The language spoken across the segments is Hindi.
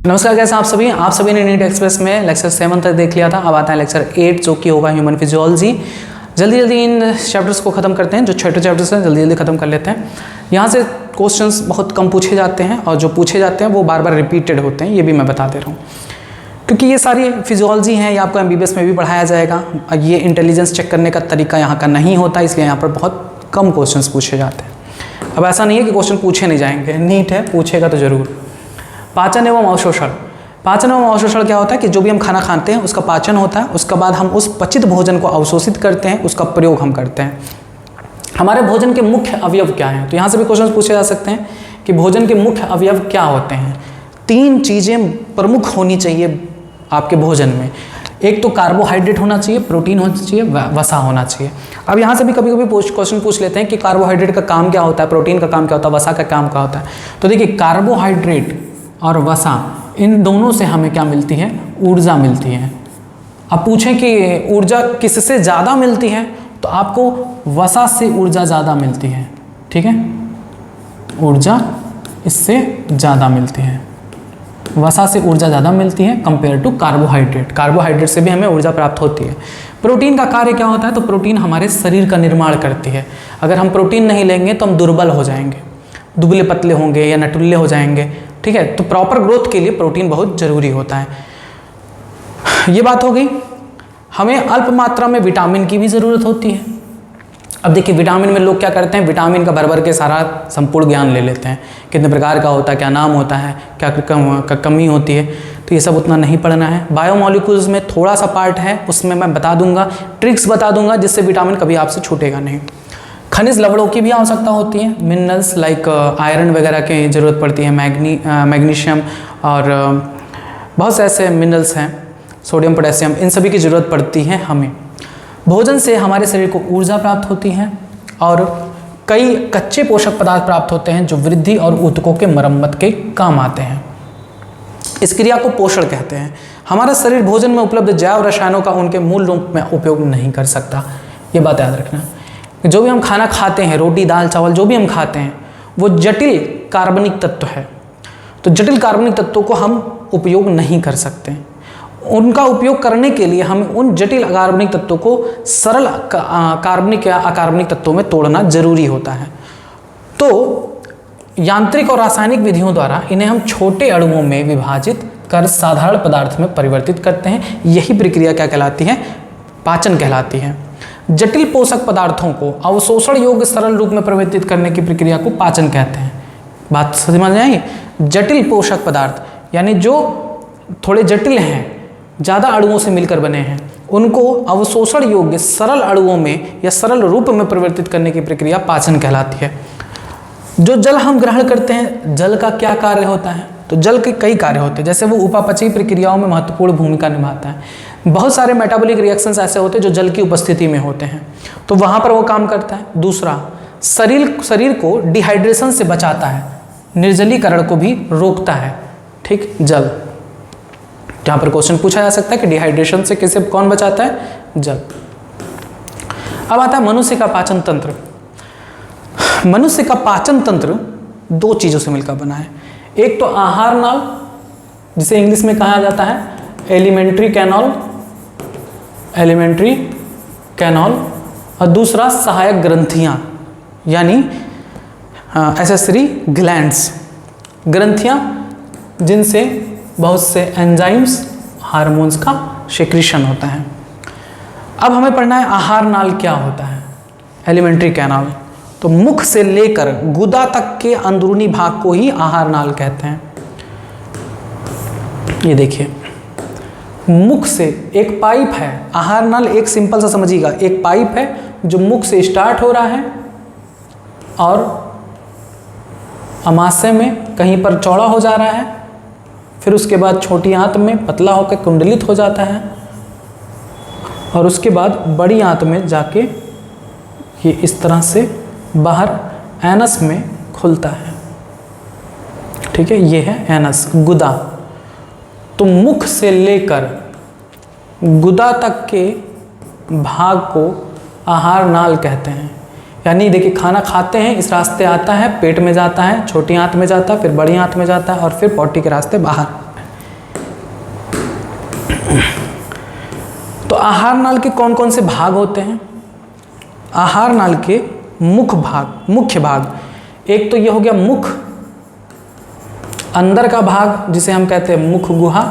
नमस्कार, कैसे आप सभी ने नीट एक्सप्रेस में लेक्चर 7 तक देख लिया था। अब आता है लेक्चर 8 जो कि होगा ह्यूमन फिजियोलॉजी। जल्दी इन चैप्टर्स को ख़त्म करते हैं, जो छोटे चैप्टर्स हैं जल्दी ख़त्म कर लेते हैं। यहाँ से क्वेश्चंस बहुत कम पूछे जाते हैं और जो पूछे जाते हैं वो बार बार रिपीटेड होते हैं, ये भी मैं बता दे रहा हूँ, क्योंकि ये सारी फिजियोलॉजी हैं, ये आपको MBBS में भी पढ़ाया जाएगा। ये इंटेलिजेंस चेक करने का तरीका यहाँ का नहीं होता, इसलिए यहाँ पर बहुत कम क्वेश्चन पूछे जाते हैं। अब ऐसा नहीं है कि क्वेश्चन पूछे नहीं जाएंगे, नीट है पूछेगा तो ज़रूर। पाचन एवं अवशोषण। पाचन एवं अवशोषण क्या होता है कि जो भी हम खाना खाते हैं उसका पाचन होता है, उसके बाद हम उस पचित भोजन को अवशोषित करते हैं, उसका प्रयोग हम करते हैं। हमारे भोजन के मुख्य अवयव क्या हैं, तो यहाँ से भी क्वेश्चन पूछे जा सकते हैं कि भोजन के मुख्य अवयव क्या होते हैं। 3 चीज़ें प्रमुख होनी चाहिए आपके भोजन में। एक तो कार्बोहाइड्रेट होना चाहिए, प्रोटीन होना चाहिए, वसा होना चाहिए। अब यहाँ से भी कभी कभी क्वेश्चन पूछ लेते हैं कि कार्बोहाइड्रेट का काम क्या होता है, प्रोटीन का काम क्या होता है, वसा का काम क्या होता है। तो देखिए, कार्बोहाइड्रेट और वसा, इन दोनों से हमें क्या मिलती है, ऊर्जा मिलती है। अब पूछें कि ऊर्जा किससे ज़्यादा मिलती है, तो आपको वसा से ऊर्जा ज़्यादा मिलती है। ठीक है, ऊर्जा इससे ज़्यादा मिलती है, वसा से ऊर्जा ज़्यादा मिलती है कंपेयर टू कार्बोहाइड्रेट। कार्बोहाइड्रेट से भी हमें ऊर्जा प्राप्त होती है। प्रोटीन का कार्य क्या होता है, तो प्रोटीन हमारे शरीर का निर्माण करती है। अगर हम प्रोटीन नहीं लेंगे तो हम दुर्बल हो जाएंगे, दुबले पतले होंगे या नटुल्ले हो जाएंगे। ठीक है, तो प्रॉपर ग्रोथ के लिए प्रोटीन बहुत ज़रूरी होता है। ये बात हो गई। हमें अल्प मात्रा में विटामिन की भी ज़रूरत होती है। अब देखिए, विटामिन में लोग क्या करते हैं, विटामिन का भर के सारा संपूर्ण ज्ञान ले लेते हैं, कितने प्रकार का होता है, क्या नाम होता है, क्या कमी होती है, तो ये सब उतना नहीं पढ़ना है। बायोमोलिक्यूल्स में थोड़ा सा पार्ट है, उसमें मैं बता दूंगा, ट्रिक्स बता दूंगा, जिससे विटामिन कभी आपसे छूटेगा नहीं। खनिज लवणों की भी आवश्यकता होती है, मिनरल्स लाइक आयरन वगैरह की ज़रूरत पड़ती है, मैग्नीशियम और बहुत से ऐसे मिनरल्स हैं, सोडियम पोटेशियम, इन सभी की ज़रूरत पड़ती है हमें। भोजन से हमारे शरीर को ऊर्जा प्राप्त होती है और कई कच्चे पोषक पदार्थ प्राप्त होते हैं जो वृद्धि और ऊतकों के मरम्मत के काम आते हैं। इस क्रिया को पोषण कहते हैं। हमारा शरीर भोजन में उपलब्ध जैव रसायनों का उनके मूल रूप में उपयोग नहीं कर सकता, ये बात याद रखना। जो भी हम खाना खाते हैं, रोटी दाल चावल जो भी हम खाते हैं, वो जटिल कार्बनिक तत्व है। तो जटिल कार्बनिक तत्वों को हम उपयोग नहीं कर सकते। उनका उपयोग करने के लिए हमें उन जटिल कार्बनिक तत्वों को सरल कार्बनिक या अकार्बनिक तत्वों में तोड़ना जरूरी होता है। तो यांत्रिक और रासायनिक विधियों द्वारा इन्हें हम छोटे अणुओं में विभाजित कर साधारण पदार्थ में परिवर्तित करते हैं। यही प्रक्रिया क्या कहलाती है, पाचन कहलाती है। जटिल पोषक पदार्थों को अवशोषण योग्य सरल रूप में परिवर्तित करने की प्रक्रिया को पाचन कहते हैं। बात समझ में आई? जटिल पोषक पदार्थ यानी जो थोड़े जटिल हैं, ज़्यादा अणुओं से मिलकर बने हैं, उनको अवशोषण योग्य सरल अणुओं में या सरल रूप में परिवर्तित करने की प्रक्रिया पाचन कहलाती है। जो जल हम ग्रहण करते हैं, जल का क्या कार्य होता है, तो जल के कई कार्य होते हैं, जैसे वो उपापचयी प्रक्रियाओं में महत्वपूर्ण भूमिका निभाता है। बहुत सारे मेटाबॉलिक रिएक्शंस ऐसे होते हैं जो जल की उपस्थिति में होते हैं, तो वहाँ पर वो काम करता है। दूसरा, शरीर को डिहाइड्रेशन से बचाता है, निर्जलीकरण को भी रोकता है। ठीक, जल, जहाँ पर क्वेश्चन पूछा जा सकता है कि डिहाइड्रेशन से किसे कौन बचाता है, जल। अब आता है मनुष्य का पाचन तंत्र। मनुष्य का पाचन तंत्र 2 चीज़ों से मिलकर बना है। एक तो आहार नाल, जिसे इंग्लिश में कहा जाता है एलिमेंट्री कैनॉल, और दूसरा सहायक ग्रंथियां यानी एसेसरी ग्लैंड्स, ग्रंथियां जिनसे बहुत से एंजाइम्स, हार्मोन्स का सेक्रेशन होता है। अब हमें पढ़ना है आहार नाल क्या होता है, एलिमेंट्री कैनाल। तो मुख से लेकर गुदा तक के अंदरूनी भाग को ही आहार नाल कहते हैं। ये देखिए, मुख से एक पाइप है, आहार नाल एक सिंपल सा समझिएगा, एक पाइप है जो मुख से स्टार्ट हो रहा है और अमाशय में कहीं पर चौड़ा हो जा रहा है, फिर उसके बाद छोटी आंत में पतला होकर कुंडलित हो जाता है, और उसके बाद बड़ी आंत में जाके ये इस तरह से बाहर एनस में खुलता है। ठीक है, ये है एनस, गुदा। तो मुख से लेकर गुदा तक के भाग को आहार नाल कहते हैं। यानी देखिए, खाना खाते हैं, इस रास्ते आता है, पेट में जाता है, छोटी आंत में जाता है, फिर बड़ी आंत में जाता है और फिर पॉटी के रास्ते बाहर। तो आहार नाल के कौन कौन से भाग होते हैं? आहार नाल के मुख्य भाग, एक तो ये हो गया मुख, अंदर का भाग जिसे हम कहते हैं मुख गुहा।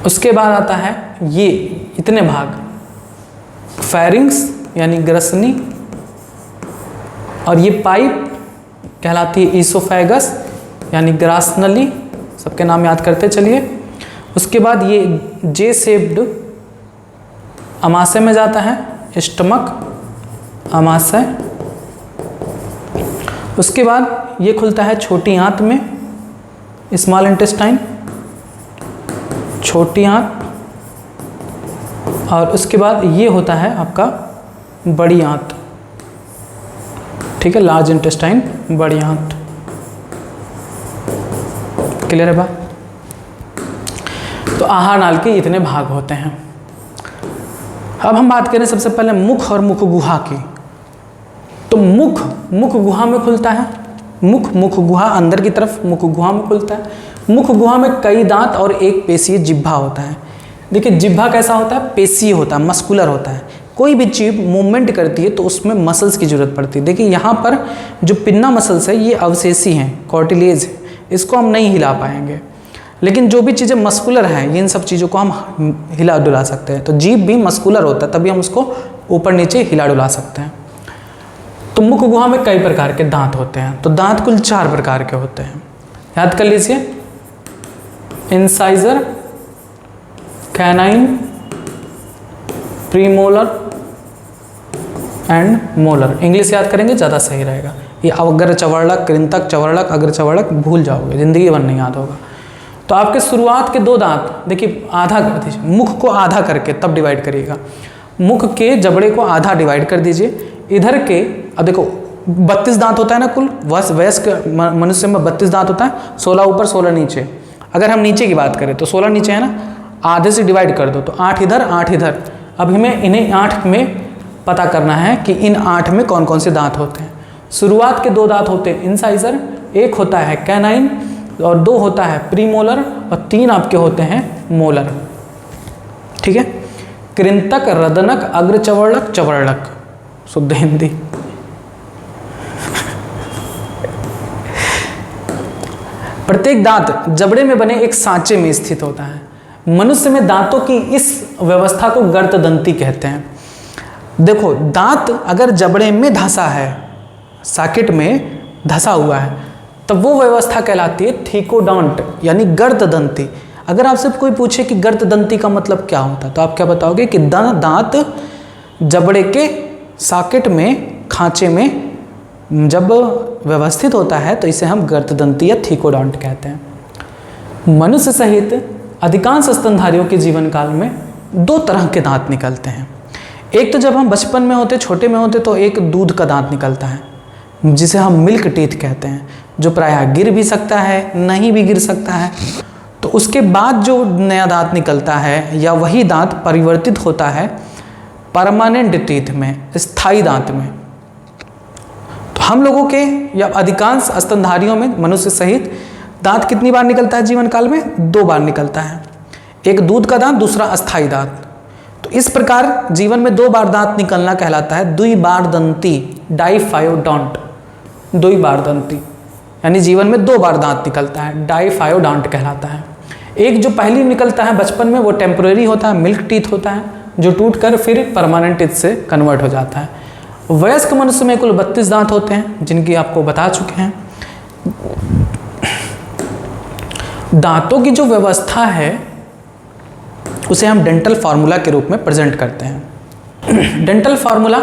उसके बाद आता है ये इतने भाग, फेरिंग्स यानी ग्रसनी, और ये पाइप कहलाती है ईसोफेगस यानी ग्रासनली, सबके नाम याद करते चलिए। उसके बाद ये जे शेप्ड अमाशय में जाता है, स्टमक अमाशय। उसके बाद ये खुलता है छोटी आंत में, स्मॉल इंटेस्टाइन, छोटी आंत। और उसके बाद ये होता है आपका बड़ी आंत, ठीक है, लार्ज इंटेस्टाइन, बड़ी आंत। क्लियर है बात? तो आहार नाल के इतने भाग होते हैं। अब हम बात करें सबसे पहले मुख और मुख गुहा की। तो मुख गुहा में खुलता है, मुख गुहा अंदर की तरफ मुख गुहा में खुलता है। मुख गुहा में कई दांत और एक पेशीय जिह्वा होता है। देखिए जिह्वा कैसा होता है? पेशीय होता है, मस्कुलर होता है। कोई भी चीज मूवमेंट करती है तो उसमें मसल्स की जरूरत पड़ती है। देखिए यहाँ पर जो पिन्ना मसल्स है ये अवशेषी हैं, कॉर्टिलेज है, इसको हम नहीं हिला पाएंगे। लेकिन जो भी चीज़ें मस्कुलर हैं इन सब चीज़ों को हम हिला डुला सकते हैं। तो जीभ भी मस्कुलर होता है, तभी हम उसको ऊपर नीचे हिला डुला सकते हैं। तो मुख गुहा में कई प्रकार के दांत होते हैं। तो दांत कुल 4 प्रकार के होते हैं, याद कर लीजिए। Incisor, canine, premolar and molar. English याद करेंगे ज़्यादा सही रहेगा। ये अग्र चवर्णक, कृंतक चवर्णक, अग्र चवर्णक भूल जाओगे, जिंदगी भर नहीं याद होगा। तो आपके शुरुआत के 2 दांत, देखिए आधा कर दीजिए, मुख को आधा करके तब डिवाइड करिएगा। मुख के जबड़े को आधा डिवाइड कर दीजिए। इधर के, अब देखो 32 दांत होता है ना कुल, वयस्क मनुष्य में 32 दांत होता है, 16 ऊपर 16 नीचे। अगर हम नीचे की बात करें तो 16 नीचे है ना, आधे से डिवाइड कर दो तो 8 इधर 8 इधर। अब हमें इन्हें 8 में पता करना है कि इन 8 में कौन कौन से दांत होते हैं। शुरुआत के 2 दांत होते हैं इंसाइजर, एक होता है कैनाइन और 2 होता है प्रीमोलर और 3 आपके होते हैं मोलर, ठीक है। कृंतक, रदनक, अग्र चवर्णक, चवर्णक, शुद्ध हिंदी। प्रत्येक दांत जबड़े में बने एक सांचे में स्थित होता है। मनुष्य में दांतों की इस व्यवस्था को गर्तदंती कहते हैं। देखो दांत अगर जबड़े में धंसा है, सॉकेट में धंसा हुआ है, तब वो व्यवस्था कहलाती है थीकोडोंट यानी गर्तदंती। अगर आपसे कोई पूछे कि गर्तदंती का मतलब क्या होता है तो आप क्या बताओगे कि दांत जबड़े के सॉकेट में, खांचे में जब व्यवस्थित होता है तो इसे हम गर्तदंती या थीकोडोंट कहते हैं। मनुष्य सहित अधिकांश स्तनधारियों के जीवन काल में 2 तरह के दांत निकलते हैं। एक तो जब हम बचपन में होते, छोटे में होते, तो एक दूध का दांत निकलता है जिसे हम मिल्क टीथ कहते हैं, जो प्रायः गिर भी सकता है, नहीं भी गिर सकता है। तो उसके बाद जो नया दांत निकलता है या वही दांत परिवर्तित होता है परमानेंट टीथ में, स्थायी दांत में। तो हम लोगों के या अधिकांश स्तनधारियों में मनुष्य सहित दांत कितनी बार निकलता है जीवन काल में? 2 बार निकलता है, एक दूध का दांत, दूसरा अस्थायी दांत। तो इस प्रकार जीवन में 2 बार दांत निकलना कहलाता है द्विबारदंती, डाइफायोडोंट, द्विबारदंती, यानी जीवन में 2 बार दांत निकलता है, डाइफायोडोंट कहलाता है। एक जो पहली निकलता है बचपन में वो टेम्परेरी होता है, मिल्क टीथ होता है, जो टूटकर फिर परमानेंट टीथ से कन्वर्ट हो जाता है। वयस्क मनुष्य में कुल 32 दांत होते हैं, जिनकी आपको बता चुके हैं। दांतों की जो व्यवस्था है उसे हम डेंटल फार्मूला के रूप में प्रेजेंट करते हैं। डेंटल फार्मूला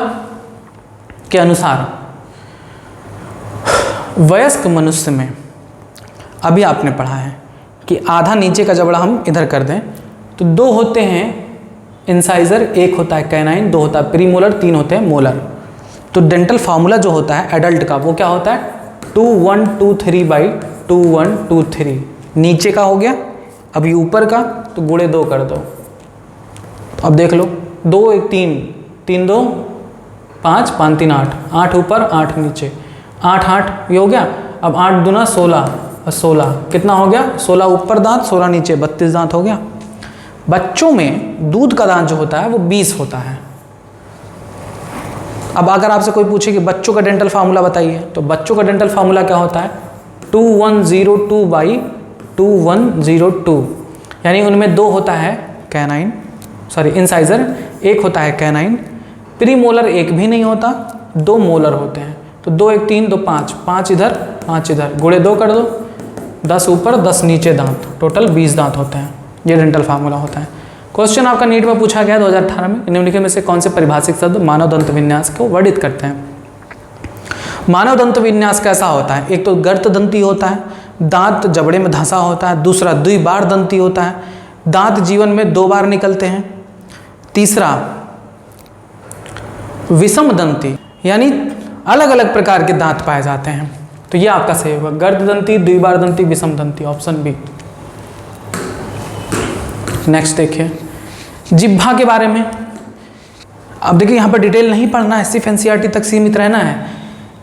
के अनुसार वयस्क मनुष्य में, अभी आपने पढ़ा है कि आधा नीचे का जबड़ा हम इधर कर दें तो 2 होते हैं इंसाइजर, 1 होता है कैनाइन, 2 होता है प्रीमोलर, 3 होते हैं मोलर। तो डेंटल फार्मूला जो होता है एडल्ट का वो क्या होता है? 2 1 2 3 बाई 2 1 2 3। नीचे का हो गया, अभी ऊपर का तो गुणे 2 कर दो। तो अब देख लो 2 1 3 3 2 5 5 3 8, 8 ऊपर 8 नीचे, 8 8 ये हो गया। अब 8 दूना 16 और 16 कितना हो गया? 16 ऊपर दांत 16 नीचे, 32 दांत हो गया। बच्चों में दूध का दांत जो होता है वो 20 होता है। अब अगर आपसे कोई पूछे कि बच्चों का डेंटल फार्मूला बताइए, तो बच्चों का डेंटल फार्मूला क्या होता है? 2102/2102, यानी उनमें 2 होता है कैनाइन, सॉरी इंसाइजर, 1 होता है कैनाइन। प्रीमोलर 1 भी नहीं होता, 2 मोलर होते हैं। तो 2 1 3 2 5, 5 इधर 5 इधर, गुणे 2 कर दो, 10 ऊपर 10 नीचे दांत, टोटल 20 दांत होते हैं। ये डेंटल फार्मूला होता है। क्वेश्चन आपका नीट में पूछा गया 2018 में, निम्नलिखित में से कौन से परिभाषिक शब्द मानव दंत विन्यास को वर्णित करते हैं? मानव दंत विन्यास कैसा होता है? एक तो गर्त दंती होता है, दांत जबड़े में धंसा होता है। दूसरा द्विबार दंती होता है, दांत जीवन में 2 बार निकलते हैं। तीसरा विषम दंती, यानी अलग अलग प्रकार के दांत पाए जाते हैं। तो ये आपका सही होगा, गर्द दंती, द्विबार दंती, विषम दंती, ऑप्शन बी। नेक्स्ट देखिए जिह्वा के बारे में। अब देखिए यहाँ पर डिटेल नहीं पढ़ना है, सिर्फ एनसीईआरटी तक सीमित रहना है।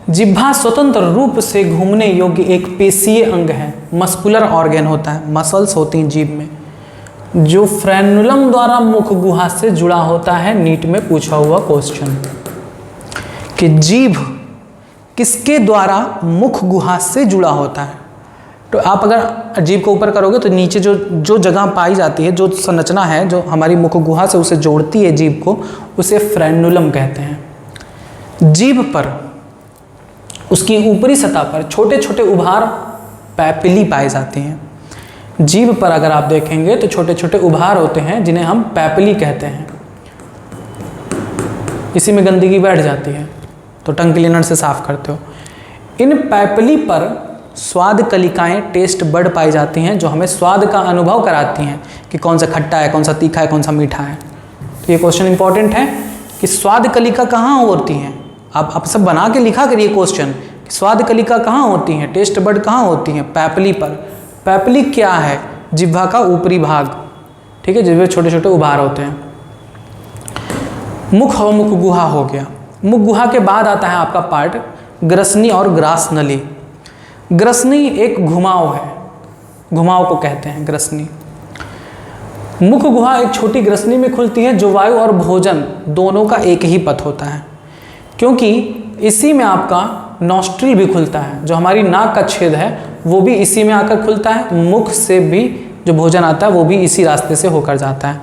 जिह्वा स्वतंत्र रूप से घूमने योग्य एक पेशीय अंग है, मस्कुलर ऑर्गन होता है, मसल्स होती हैं जीभ में, जो फ्रेनुलम द्वारा मुख गुहा से जुड़ा होता है। नीट में पूछा हुआ क्वेश्चन कि जीभ किसके द्वारा मुख गुहा से जुड़ा होता है? तो आप अगर जीभ को ऊपर करोगे तो नीचे जो जगह पाई जाती है, जो संरचना है जो हमारी मुख गुहा से उसे जोड़ती है जीभ को, उसे फ्रेनुलम कहते हैं। जीभ पर उसकी ऊपरी सतह पर छोटे छोटे उभार पैपिली पाए जाते हैं। जीभ पर अगर आप देखेंगे तो छोटे छोटे उभार होते हैं जिन्हें हम पैपिली कहते हैं। इसी में गंदगी बैठ जाती है तो टंग क्लीनर से साफ करते हो। इन पैपिली पर स्वाद कलिकाएं, टेस्ट बड पाई जाती हैं, जो हमें स्वाद का अनुभव कराती हैं कि कौन सा खट्टा है, कौन सा तीखा है, कौन सा मीठा है। तो ये क्वेश्चन इंपॉर्टेंट है कि स्वाद कलिका कहाँ होती हैं। आप सब बना के लिखा करिए क्वेश्चन, स्वाद कलिका कहाँ होती हैं, टेस्ट बड कहाँ होती हैं? पैपिली पर। पैपिली क्या है? जिह्वा का ऊपरी भाग, ठीक है, जिसमें छोटे छोटे उभार होते हैं। मुख और मुख गुहा हो गया। मुख गुहा के बाद आता है आपका पार्ट ग्रसनी और ग्रास नली। ग्रसनी एक घुमाव है, घुमाव को कहते हैं ग्रसनी। मुख गुहा एक छोटी ग्रसनी में खुलती है, जो वायु और भोजन दोनों का एक ही पथ होता है, क्योंकि इसी में आपका नॉस्ट्रिल भी खुलता है। जो हमारी नाक का छेद है वो भी इसी में आकर खुलता है। मुख से भी जो भोजन आता है वो भी इसी रास्ते से होकर जाता है।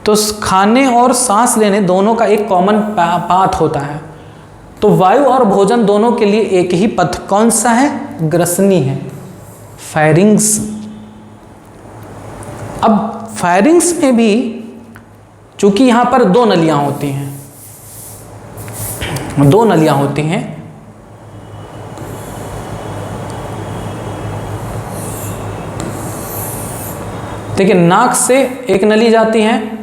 तो खाने और सांस लेने दोनों का एक कॉमन पाथ होता है। तो वायु और भोजन दोनों के लिए एक ही पथ कौन सा है? ग्रसनी है, फायरिंग्स। अब फायरिंग्स में भी चूंकि यहाँ पर 2 नलियाँ होती हैं, 2 नलियाँ होती हैं। देखिए नाक से एक नली जाती है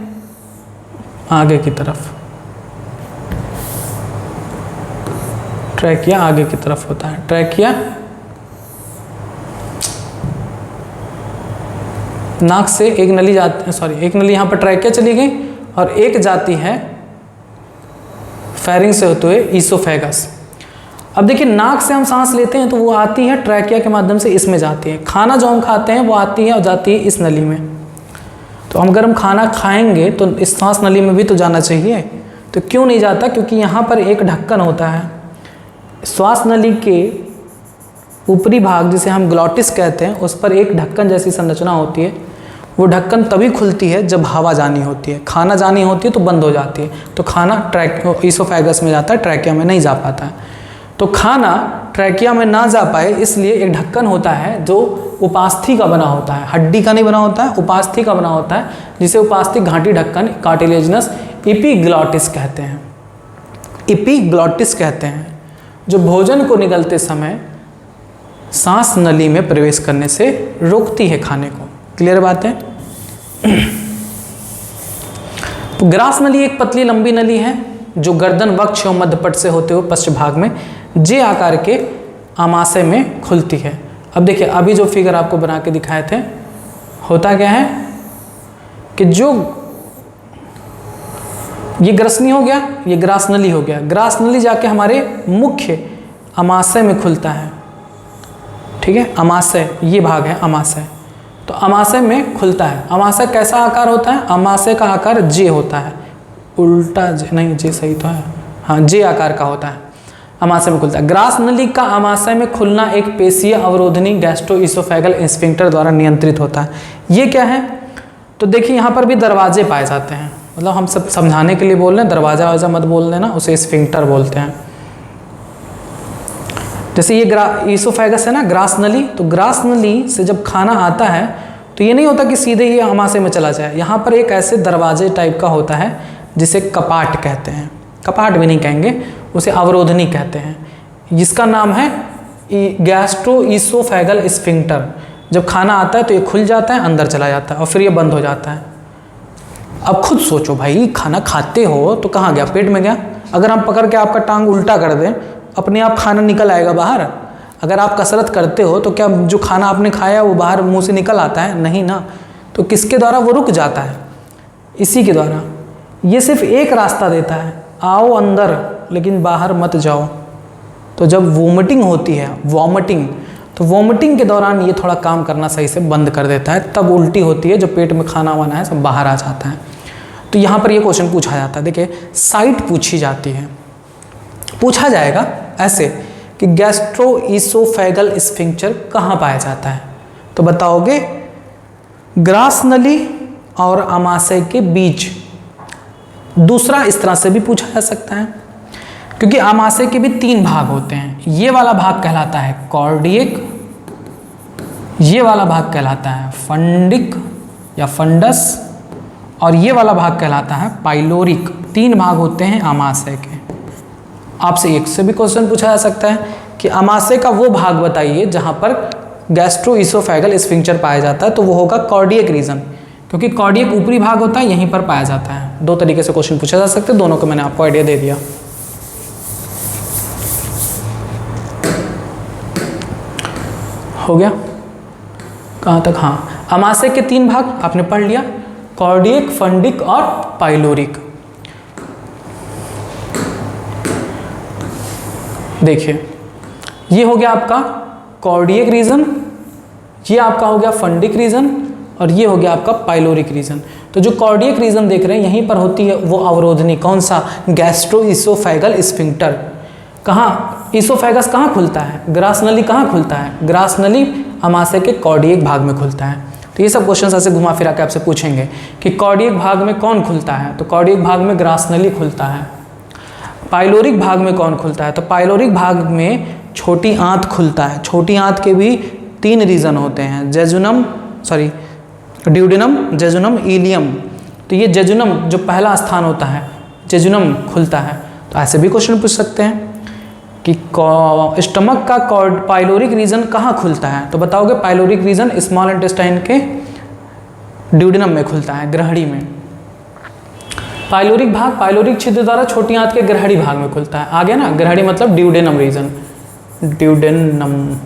आगे की तरफ, ट्रैकिया आगे की तरफ होता है, ट्रैकिया नाक से एक नली जाती है, सॉरी एक नली यहाँ पर ट्रैकिया चली गई और एक जाती है फेरिंग से होते हुए ईसोफेगस। अब देखिए नाक से हम सांस लेते हैं तो वो आती है ट्रैकिया के माध्यम से, इसमें जाती है। खाना जो हम खाते हैं वो आती है और जाती है इस नली में। तो हम अगर हम खाना खाएंगे तो इस सांस नली में भी तो जाना चाहिए, तो क्यों नहीं जाता? क्योंकि यहाँ पर एक ढक्कन होता है। श्वास नली के ऊपरी भाग जिसे हम ग्लॉटिस कहते हैं, उस पर एक ढक्कन जैसी संरचना होती है। वो ढक्कन तभी खुलती है जब हवा जानी होती है, खाना जानी होती है तो बंद हो जाती है। तो खाना ईसोफेगस में जाता है, ट्रैकिया में नहीं जा पाता है। तो खाना ट्रैकिया में ना जा पाए इसलिए एक ढक्कन होता है जो उपास्थि का बना होता है, हड्डी का नहीं बना होता है, उपास्थि का बना होता है, जिसे उपास्थि घाटी ढक्कन कार्टिलेजिनस इपीग्लॉटिस कहते हैं। इपीग्लॉटिस कहते हैं, जो भोजन को निगलते समय सांस नली में प्रवेश करने से रोकती है खाने को। क्लियर बात है? तो ग्रास नली एक पतली लंबी नली है जो गर्दन, वक्ष और मध्यपट से होते हुए पश्च भाग में जे आकार के आमाशय में खुलती है। अब देखिए अभी जो फिगर आपको बना के दिखाए थे, होता क्या है कि जो ये ग्रसनी हो गया, ये ग्रास नली हो गया। ग्रास नली जाके हमारे मुख्य आमाशय में खुलता है, ठीक है, आमाशय, ये भाग है आमाशय। तो अमाशय में खुलता है। अमाशय कैसा आकार होता है? अमाशय का आकार जे होता है, उल्टा जे नहीं, जे सही तो है, हाँ जे आकार का होता है, अमाशय में खुलता है। ग्रास नली का अमाशय में खुलना एक पेशीय अवरोधनी गैस्ट्रोइसोफेगल स्फिंक्टर द्वारा नियंत्रित होता है। ये क्या है? तो देखिए यहाँ पर भी दरवाजे पाए जाते हैं, मतलब हम सब समझाने के लिए बोल रहे हैं, दरवाजा वाजा मत बोल देना, उसे स्फिंक्टर बोलते हैं। जैसे ये ईसोफेगस है ना, ग्रास नली, तो ग्रास नली से जब खाना आता है तो ये नहीं होता कि सीधे ही अमाशय में चला जाए, यहाँ पर एक ऐसे दरवाजे टाइप का होता है जिसे कपाट कहते हैं, कपाट भी नहीं कहेंगे, उसे अवरोधनी कहते हैं, जिसका नाम है गैस्ट्रोइसोफेगल स्फिंक्टर। जब खाना आता है तो ये खुल जाता है, अंदर चला जाता है और फिर ये बंद हो जाता है। अब खुद सोचो भाई, खाना खाते हो तो कहाँ गया? पेट में गया। अगर हम पकड़ के आपका टांग उल्टा कर दें, अपने आप खाना निकल आएगा बाहर। अगर आप कसरत करते हो तो क्या जो खाना आपने खाया वो बाहर मुंह से निकल आता है? नहीं ना। तो किसके द्वारा वो रुक जाता है? इसी के द्वारा। ये सिर्फ एक रास्ता देता है, आओ अंदर लेकिन बाहर मत जाओ। तो जब वोमिटिंग होती है, वॉमिटिंग, तो वॉमिटिंग के दौरान ये थोड़ा काम करना सही से बंद कर देता है, तब उल्टी होती है, जो पेट में खाना वाना है सब बाहर आ जाता है। तो यहाँ पर ये क्वेश्चन पूछा जाता है। देखिए साइट पूछी जाती है, पूछा जाएगा ऐसे कि गैस्ट्रोइसोफेगल स्फिंक्टर कहाँ पाया जाता है? तो बताओगे ग्रास नली और अमाशय के बीच। दूसरा इस तरह से भी पूछा जा सकता है, क्योंकि अमाशय के भी 3 भाग होते हैं। ये वाला भाग कहलाता है कॉर्डियक, ये वाला भाग कहलाता है फंडिक या फंडस, और ये वाला भाग कहलाता है पाइलोरिक। 3 भाग होते हैं अमाशय के। आपसे एक से भी क्वेश्चन पूछा जा सकता है कि अमाशय का वो भाग बताइए जहां पर गैस्ट्रोइसोफेगल स्फिंक्टर पाया जाता है, तो वो होगा कॉर्डियक रीजन, क्योंकि कॉर्डियक ऊपरी भाग होता है, यहीं पर पाया जाता है। 2 तरीके से क्वेश्चन पूछा जा सकते हैं, दोनों को मैंने आपको आइडिया दे दिया। हो गया कहाँ तक? हाँ, अमाशय के 3 भाग आपने पढ़ लिया, कॉर्डियक, फंडिक और पाइलोरिक। देखिए ये हो गया आपका कॉर्डियक रीजन, ये आपका हो गया फंडिक रीजन, और ये हो गया आपका पाइलोरिक रीजन। तो जो कॉर्डियक रीजन देख रहे हैं यहीं पर होती है वो अवरोधनी, कौन सा? Gastro-oesophageal sphincter. कहाँ इसोफेगस कहाँ खुलता है? ग्रास नली कहाँ खुलता है? ग्रास नली अमाशय के कॉर्डियक भाग में खुलता है। तो ये सब क्वेश्चन ऐसे घुमा फिरा के आपसे पूछेंगे कि कॉर्डियक भाग में कौन खुलता है? तो कॉर्डियक भाग में ग्रास नली खुलता है। पाइलोरिक भाग में कौन खुलता है? तो पाइलोरिक भाग में छोटी आंत खुलता है। छोटी आंत के भी 3 रीजन होते हैं, ड्यूडेनम, जेजुनम, इलियम। तो ये जेजुनम जो पहला स्थान होता है, जेजुनम खुलता है। तो ऐसे भी क्वेश्चन पूछ सकते हैं कि स्टमक का पाइलोरिक रीजन कहाँ खुलता है? तो बताओगे पाइलोरिक रीजन स्मॉल इंटेस्टाइन के ड्यूडेनम में खुलता है, ग्रहणी में। पाइलोरिक भाग पाइलोरिक छिद्र द्वारा छोटी आंत के ग्रहणी भाग में खुलता है। आ गया ना, ग्रहणी मतलब ड्यूडेनम रीजन, ड्यूडेनम।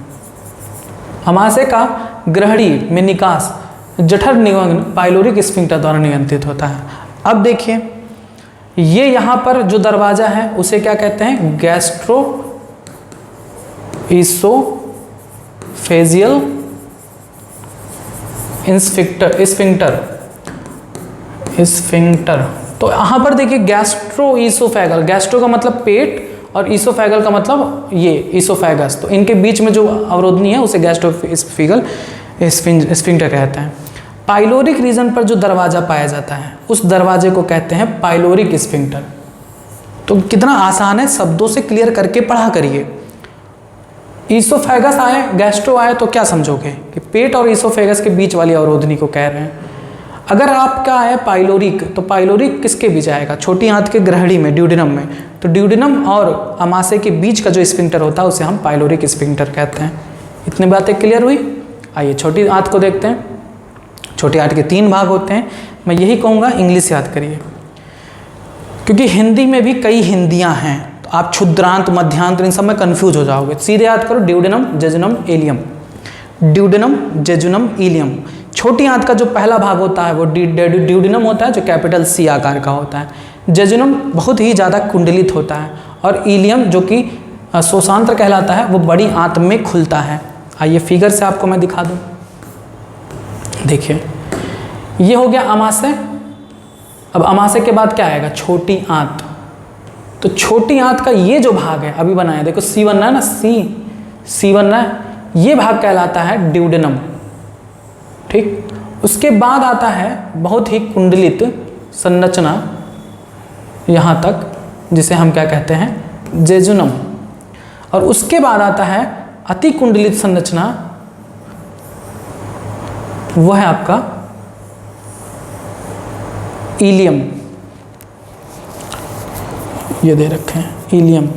अमाशय का ग्रहणी में निकास जठर निवंगन पाइलोरिक स्फिंक्टर द्वारा नियंत्रित होता है। अब देखिए ये यहाँ पर जो दरवाजा है उसे क्या कहते हैं? Gastro oesophageal sphincter. तो यहाँ पर देखिए गैस्ट्रो इसोफेगल, गैस्ट्रो का मतलब पेट और इसोफेगल का मतलब ये इसोफेगस, तो इनके बीच में जो अवरोधनी है उसे गैस्ट्रोइसोफेगल स्फिंक्टर कहते हैं। पाइलोरिक रीजन पर जो दरवाजा पाया जाता है उस दरवाजे को कहते हैं पाइलोरिक स्फिंक्टर। तो कितना आसान है, शब्दों से क्लियर करके पढ़ा करिए। इसोफेगस आए, गैस्ट्रो आए तो क्या समझोगे कि पेट और इसोफेगस के बीच वाली अवरोधनी को कह रहे हैं। अगर आपका है पाइलोरिक, तो पाइलोरिक किसके बीच आएगा? छोटी आंत के ग्रहणी में, ड्यूडेनम में। तो ड्यूडेनम और अमाशय के बीच का जो स्फिंक्टर होता है उसे हम पाइलोरिक स्फिंक्टर कहते हैं। इतनी बातें क्लियर हुई? आइए छोटी आंत को देखते हैं। छोटी आंत के 3 भाग होते हैं। मैं यही कहूँगा इंग्लिश याद करिए, क्योंकि हिंदी में भी कई हिंदियाँ हैं, तो आप क्षुद्रांत, मध्यांत इन सब में कन्फ्यूज हो जाओगे। सीधे याद करो duodenum, jejunum, ileum. Duodenum, jejunum, ileum. छोटी आंत का जो पहला भाग होता है वो ड्यूडेनम होता है, जो कैपिटल C आकार का होता है। जेजुनम बहुत ही ज़्यादा कुंडलित होता है, और इलियम जो कि शोषांत्र कहलाता है वो बड़ी आंत में खुलता है। आइए फिगर से आपको मैं दिखा दूँ। देखिए ये हो गया अमाशय। अब अमाशय के बाद क्या आएगा, छोटी आंत। तो छोटी आंत का ये जो भाग है अभी बनाया, देखो सी बनना है ना, सी बनना है, ये भाग कहलाता है ड्यूडेनम। ठीक, उसके बाद आता है बहुत ही कुंडलित संरचना यहाँ तक, जिसे हम क्या कहते हैं, जेजुनम। और उसके बाद आता है अति कुंडलित संरचना, वह है आपका इलियम। ये दे रखे हैं इलियम।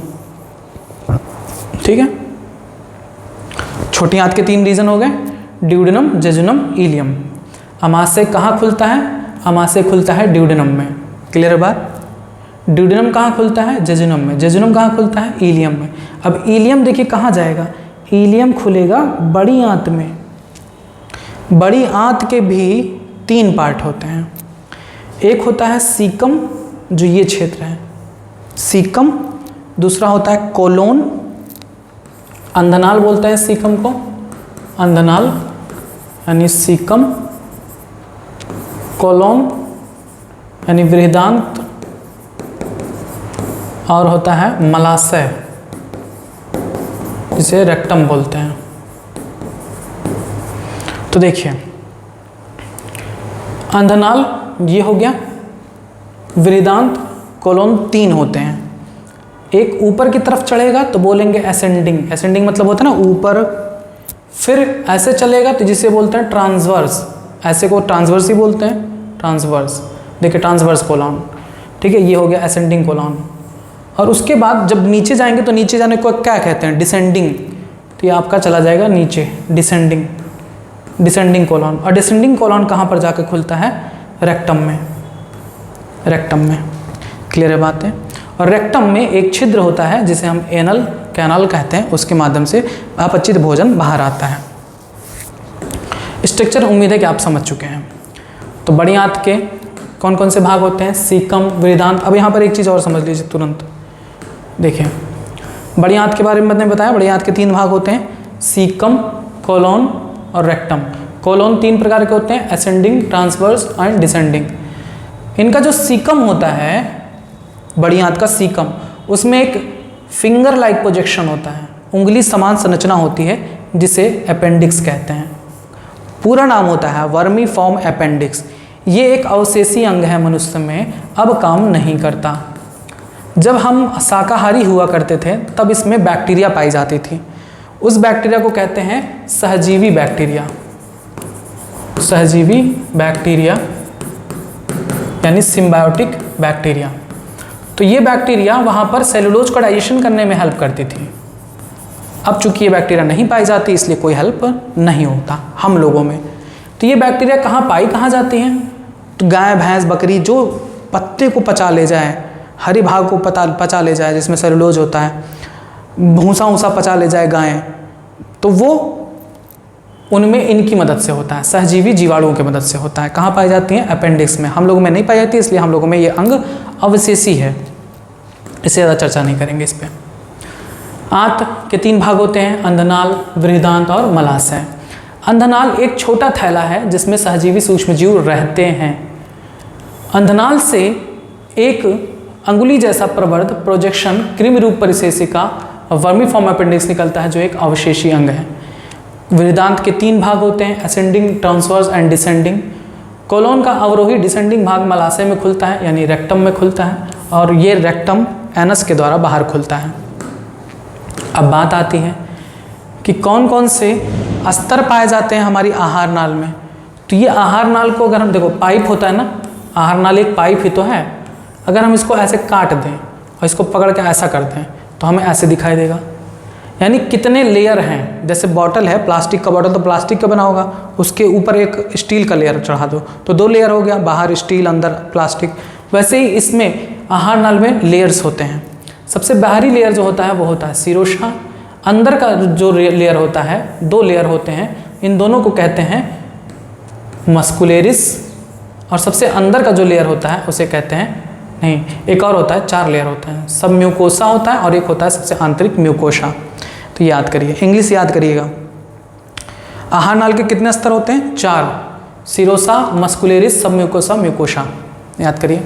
ठीक है, छोटी आंत के 3 रीजन हो गए, ड्यूडेनम, जेजुनम, इलियम। अमाशय कहाँ खुलता है, अमाशय खुलता है ड्यूडेनम में। क्लियर है बात? ड्यूडेनम कहाँ खुलता है, जेजुनम में। जेजुनम कहाँ खुलता है, इलियम में। अब इलियम देखिए कहाँ जाएगा, इलियम खुलेगा बड़ी आंत में। बड़ी आंत के भी 3 पार्ट होते हैं। एक होता है सीकम, जो ये क्षेत्र है, सीकम। दूसरा होता है कोलोन, अंधनाल बोलते हैं सीकम को, अंधनाल यानी सीकम। कोलोन यानी बृहदांत। और होता है मलाशय, जिसे रेक्टम बोलते हैं। तो देखिए अंधनाल ये हो गया, बृहदांत, कोलोन 3 होते हैं। एक ऊपर की तरफ चढ़ेगा तो बोलेंगे असेंडिंग। असेंडिंग मतलब होता है ना ऊपर, फिर ऐसे चलेगा तो जिसे बोलते हैं ट्रांसवर्स। ऐसे को ट्रांसवर्स ही बोलते हैं, ट्रांसवर्स। देखिए ट्रांसवर्स कोलोन। ठीक है, ये हो गया असेंडिंग कोलोन। और उसके बाद जब नीचे जाएंगे तो नीचे जाने को क्या कहते हैं, डिसेंडिंग। तो ये आपका चला जाएगा नीचे, डिसेंडिंग, डिसेंडिंग कोलोन। और डिसेंडिंग कोलोन कहाँ पर जाकर खुलता है, रेक्टम में, रेक्टम में। क्लियर है बात है? और रेक्टम में एक छिद्र होता है जिसे हम एनल कैनाल कहते हैं, उसके माध्यम से अपचित भोजन बाहर आता है। स्ट्रक्चर उम्मीद है कि आप समझ चुके हैं। तो बड़ी आंत के कौन कौन से भाग होते हैं, सीकम, बृहदांत। अब यहाँ पर एक चीज़ और समझ लीजिए तुरंत। देखिए बड़ी आंत के बारे में मैंने बताया, बड़ी आंत के 3 भाग होते हैं, सीकम, कोलोन और रेक्टम। कोलोन 3 प्रकार के होते हैं, असेंडिंग, ट्रांसवर्स एंड डिसेंडिंग। इनका जो सीकम होता है, बड़ी आंत का सीकम, उसमें एक फिंगर लाइक प्रोजेक्शन होता है, उंगली समान संरचना होती है, जिसे अपेंडिक्स कहते हैं। पूरा नाम होता है वर्मीफॉर्म अपेंडिक्स। ये एक अवशेषी अंग है मनुष्य में, अब काम नहीं करता। जब हम शाकाहारी हुआ करते थे तब इसमें बैक्टीरिया पाई जाती थी। उस बैक्टीरिया को कहते हैं सहजीवी बैक्टीरिया, सहजीवी बैक्टीरिया यानी सिम्बायोटिक बैक्टीरिया। तो ये बैक्टीरिया वहाँ पर सेलुलोज का डाइजेशन करने में हेल्प करती थी। अब चूंकि ये बैक्टीरिया नहीं पाई जाती, इसलिए कोई हेल्प नहीं होता हम लोगों में। तो ये बैक्टीरिया कहाँ जाती हैं, तो गाय, भैंस, बकरी जो पत्ते को पचा ले जाए, हरी भाग को पचा ले जाए जिसमें सेलुलोज होता है, भूसा ऊसा पचा ले जाए गायें, तो वो उनमें इनकी मदद से होता है, सहजीवी जीवाणुओं की मदद से होता है। कहाँ पाई जाती हैं, अपेंडिक्स में। हम लोगों में नहीं पाई जाती, इसलिए हम लोगों में ये अंग अवशेषी है, इससे ज़्यादा चर्चा नहीं करेंगे इस पर। आंत के 3 भाग होते हैं, अंधनाल, बृहदांत और मलाशय। अंधनाल एक छोटा थैला है जिसमें सहजीवी सूक्ष्मजीव रहते हैं। अंधनाल से एक अंगुली जैसा प्रवर्ध प्रोजेक्शन कृमि रूप परिशेषिका वर्मीफॉर्म अपेंडिक्स निकलता है, जो एक अवशेषी अंग है। बृहदांत के 3 भाग होते हैं, ascending, transverse and descending. Colon का अवरोही डिसेंडिंग भाग मलाशय में खुलता है, यानी रेक्टम में खुलता है, और ये रेक्टम एनस के द्वारा बाहर खुलता है। अब बात आती है कि कौन कौन से अस्तर पाए जाते हैं हमारी आहार नाल में। तो ये आहार नाल को अगर हम देखो, पाइप होता है ना, आहार नाल एक पाइप ही तो है। अगर हम इसको ऐसे काट दें और इसको पकड़ के ऐसा कर दें तो हमें ऐसे दिखाई देगा। यानी कितने लेयर हैं, जैसे बॉटल है, प्लास्टिक का बॉटल तो प्लास्टिक का बना होगा, उसके ऊपर एक स्टील का लेयर चढ़ा दो तो 2 लेयर हो गया, बाहर स्टील अंदर प्लास्टिक। वैसे ही इसमें आहार नाल में लेयर्स होते हैं। सबसे बाहरी लेयर जो होता है वो होता है शिरोशा। अंदर का जो लेयर होता है, 2 लेयर होते हैं, इन दोनों को कहते हैं मस्कुलेरिस। और सबसे अंदर का जो लेयर होता है उसे कहते हैं, नहीं एक और होता है, 4 लेयर होते हैं। सब म्यूकोसा होता है और एक होता है सबसे आंतरिक म्यूकोसा। तो याद करिए, इंग्लिश याद करिएगा। आहार नाल के कितने स्तर होते हैं, 4। सीरोसा, मस्कुलेरिस, सब म्यूकोसा, म्यूकोसा। याद करिए,